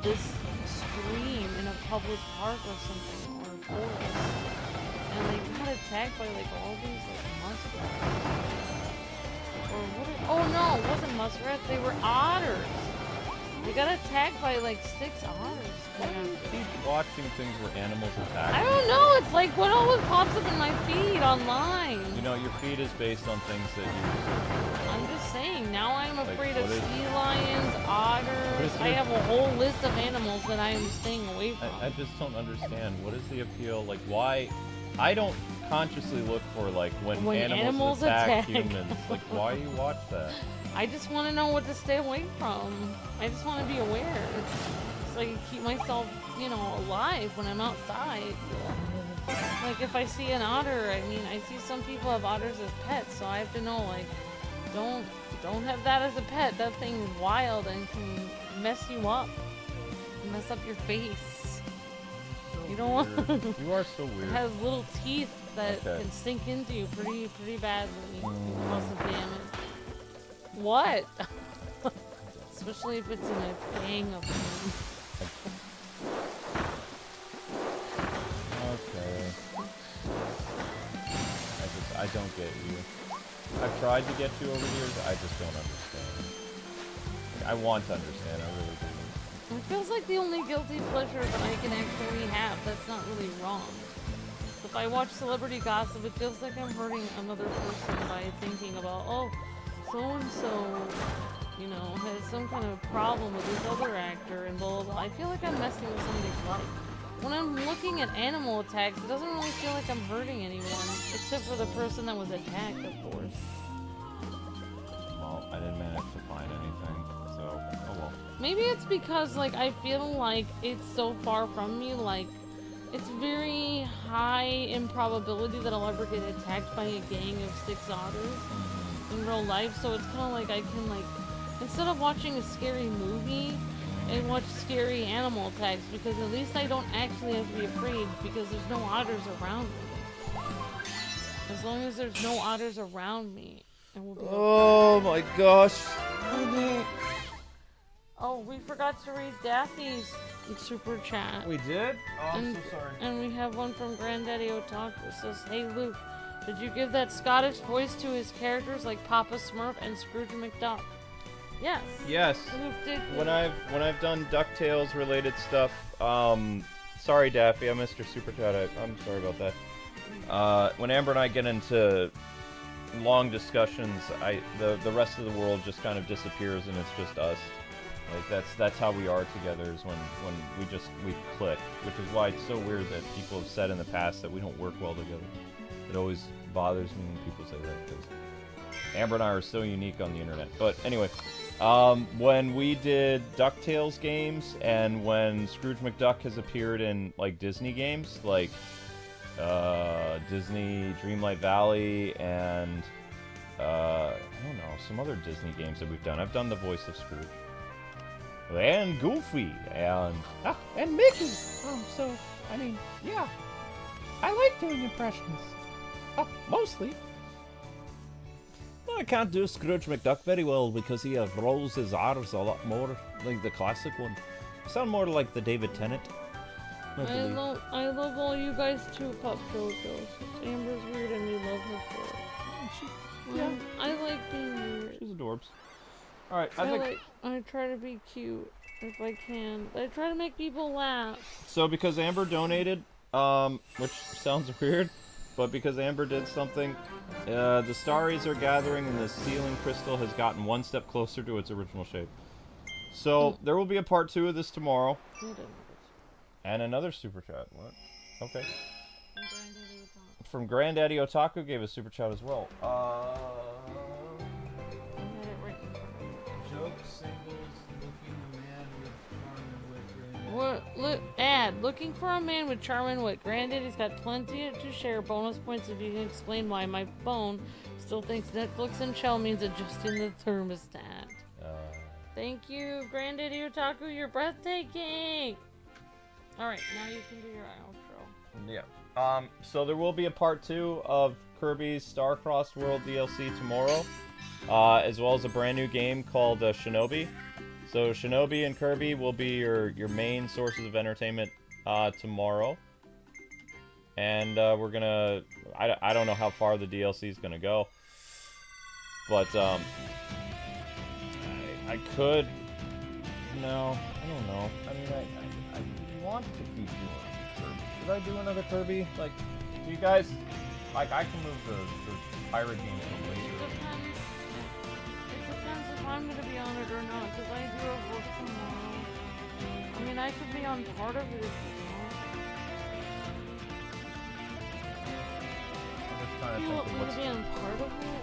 this stream in a public park or something, or a forest. And they got attacked by like all these like muskrats. Or what? Oh no, it wasn't muskrats. They were otters. They got attacked by like 6 otters. Why do you keep watching things where animals attack? I don't know. It's like what always pops up in my feed online. You know, your feed is based on things that you. I'm just saying. Now I'm Like, afraid of what is- sea lions, otters. I have a whole list of animals that I am staying away from. I just don't understand. What is the appeal? Like, why? I don't consciously look for like when animals attack humans. Like, why do you watch that? I just want to know what to stay away from. I just want to be aware, so I can keep myself, you know, alive when I'm outside. Like if I see an otter, I mean, I see some people have otters as pets, so I have to know, like, don't have that as a pet. That thing is wild and can mess you up, mess up your face. You don't want. You are so It weird. has little teeth that Okay. can sink into you pretty badly. Cause some damage. What? Especially if it's in a gang of them. Okay. I don't get you. I've tried to get you over the years. I just don't understand. Like, I want to understand. I really do. It feels like the only guilty pleasure that I can actually have. That's not really wrong. If I watch celebrity gossip, it feels like I'm hurting another person by thinking about, oh, so-and-so, you know, has some kind of problem with this other actor and blah, blah, blah. I feel like I'm messing with somebody's life. When I'm looking at animal attacks, it doesn't really feel like I'm hurting anyone, except for the person that was attacked, of course. Well, I didn't manage to find anything, so oh well. Maybe it's because, like, I feel like it's so far from me, like, it's very high improbability that I'll ever get attacked by a gang of 6 otters in real life, so it's kind of like I can, like, instead of watching a scary movie, I watch scary animal attacks, because at least I don't actually have to be afraid, because there's no otters around me. As long as there's no otters around me, it will be okay. Oh my gosh. Oh, we forgot to read Daphne's super chat. We did? Oh, I'm And- so sorry. And we have one from Granddaddy Otaku. It says, "Hey Luke, did you give that Scottish voice to his characters like Papa Smurf and Scrooge McDuck?" Yes. Yes. Luke did. When I've done DuckTales related stuff, sorry Daffy, I missed your super chat. I'm sorry about that. When Amber and I get into long discussions, the rest of the world just kind of disappears and it's just us. Like that's how we are together, is when we click, which is why it's so weird that people have said in the past that we don't work well together. It always bothers me when people say that, because Amber and I are so unique on the internet. But anyway, when we did DuckTales games, and when Scrooge McDuck has appeared in like Disney games, like Disney Dreamlight Valley, and I don't know, some other Disney games that we've done. I've done the voice of Scrooge. And Goofy, and Mickey. So, I mean, yeah. I like doing impressions. Mostly. I can't do Scrooge McDuck very well because he rolls his R's a lot more like the classic one. I sound more like the David Tennant. I love all you guys too, Pop JoJo. Amber's weird and we love her for it. yeah, I like being weird. she's adorbs. All right, I think I try to be cute if I can. I try to make people laugh. so. Because Amber donated, which sounds weird, but because Amber did something, the starries are gathering and the ceiling crystal has gotten one step closer to its original shape. So there will be a part 2 of this tomorrow. And another super chat. What? Okay. From Granddaddy Otaku gave a super chat as well. Joke singles looking a man with charm and wit. Looking for a man with charm and wit. Granddaddy's got plenty to share. Bonus points if you can explain why my phone still thinks Netflix and chill means adjusting the thermostat. Thank you, Granddaddy Otaku. You're breathtaking. All right, now you can do your outro. Yeah. So there will be a part 2 of Kirby Star-Crossed World DLC tomorrow, as well as a brand new game called Shinobi. So Shinobi and Kirby will be your main sources of entertainment tomorrow. And we're gonna... I don't know how far the DLC is gonna go. But, I could... No, I don't know. I mean, I want to keep doing Kirby. Should I do another Kirby? Like, do you guys... Like, I can move the pirate game to later. It depends if I'm gonna be on it or not, because I do have work tomorrow. I mean, I could be on part of it if you want. I'm just trying to You think want of me what's... to be on part of it?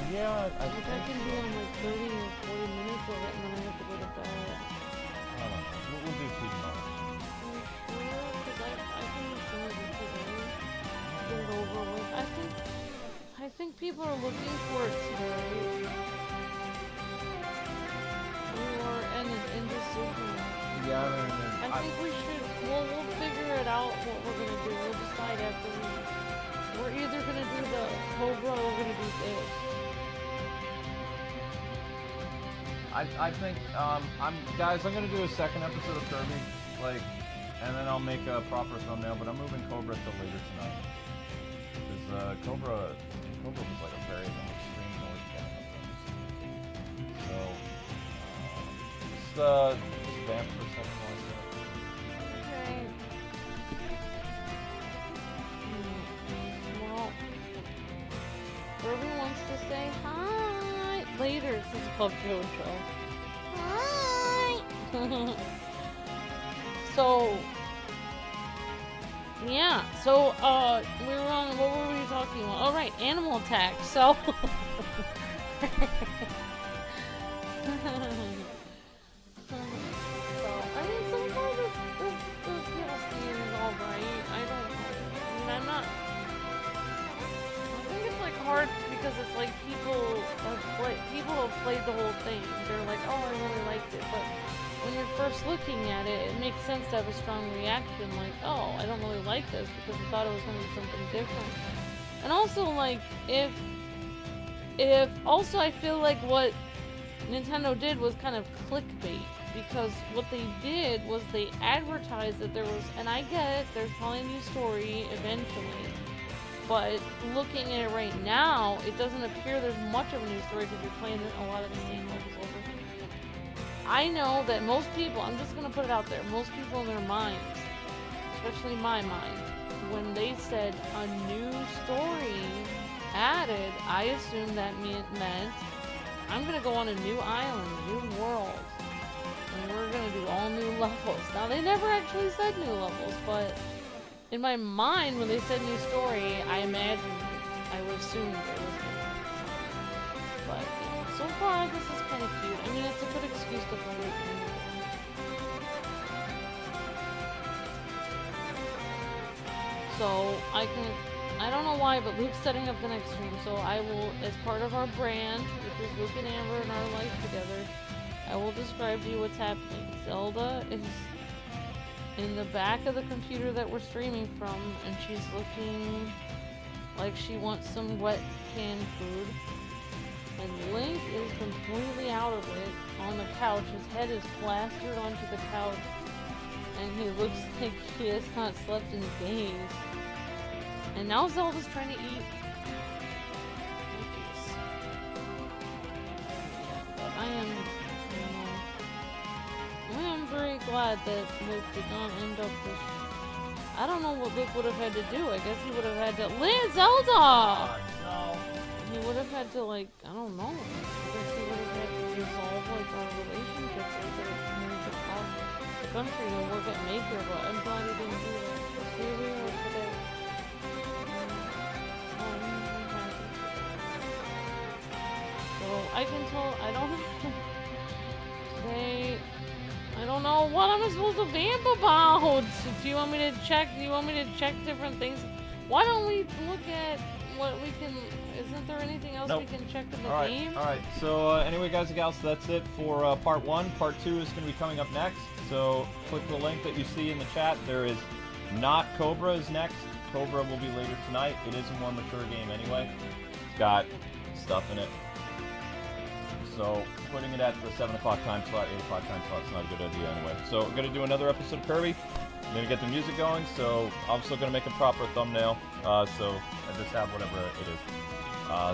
Yeah, I Like, I can be on like 30 or 40 minutes of it, and then I have to go to bed. I don't know. We'll do two tomorrow. Are you sure? Because I can finish it today. Get it over with. I think people are looking for it today. Or an indecision. Yeah, I mean... I think we should, we'll figure it out what we're gonna do. We'll decide after we're either gonna do the Cobra or we're gonna do this. I think, guys, I'm gonna do a second episode of Kirby, like, and then I'll make a proper thumbnail, but I'm moving Cobra till later tonight. Because, Cobra was like a very extreme noise game of things. So, just vamp for a second like that. Okay. Well, Kirby wants to say hi later since Puff Jojo. Hi! So, yeah, so, we were on, what were we talking about? Oh, right, animal attack, so... I mean, so far this DLC is alright. I don't know. I mean, I'm not... I think it's, like, hard because it's, like, people have played the whole thing. They're like, oh, I really liked it, but when you're first looking at it, it makes sense to have a strong reaction, like, oh, I don't really like this because I thought it was going to be something different. And also, like, if also I feel like what Nintendo did was kind of clickbait, because what they did was they advertised that there was, and I get it, there's probably a new story eventually, but looking at it right now, it doesn't appear there's much of a new story because you're playing a lot of the same levels over. I know that most people, I'm just gonna put it out there, most people in their minds, especially my mind, when they said a new story added, I assumed that meant I'm gonna go on a new island, new world, and we're gonna do all new levels. Now, they never actually said new levels, but in my mind, when they said new story, I imagined, I would assume it was new. But, yeah, so far, this is kind of cute. I mean, it's a good excuse to play it. So, I don't know why, but Luke's setting up the next stream, so I will, as part of our brand, which is Luke and Amber and our life together, I will describe to you what's happening. Zelda is in the back of the computer that we're streaming from, and she's looking like she wants some wet canned food. And Link is completely out of it on the couch. His head is plastered onto the couch, and he looks like he has not slept in days. And now Zelda's trying to eat. I am very glad that Luke did not end up this. I don't know what Luke would have had to do. I guess he would have had to. Zelda! No. He would have had to, like, I don't know. I guess he would have had to resolve, like, our relationship. Or could have moved across the country to work at Maker, but I'm glad he didn't do that. Here we are today. So I can tell, I don't know what am I supposed to vamp about? Do you want me to check different things? Why don't we look at what we can, isn't there anything else we can check in the game? Alright, so anyway guys and gals, that's it for part 1. Part 2 is going to be coming up next, so click the link that you see in the chat. There is not Cobra is next. Cobra will be later tonight. It is a more mature game anyway. It's got stuff in it. So putting it at the 7 o'clock time slot, 8 o'clock time slot is not a good idea anyway. So we're going to do another episode of Kirby. I'm going to get the music going, so I'm still going to make a proper thumbnail. So I just have whatever it is.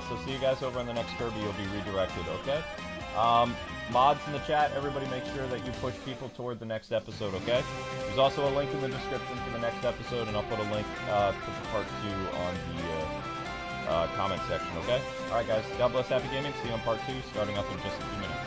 So see you guys over on the next Kirby. You'll be redirected, okay? Mods in the chat, everybody make sure that you push people toward the next episode, okay? There's also a link in the description for the next episode, and I'll put a link to the part 2 on the comment section, okay? Alright guys, God bless, happy gaming. See you on part 2, starting up in just a few minutes.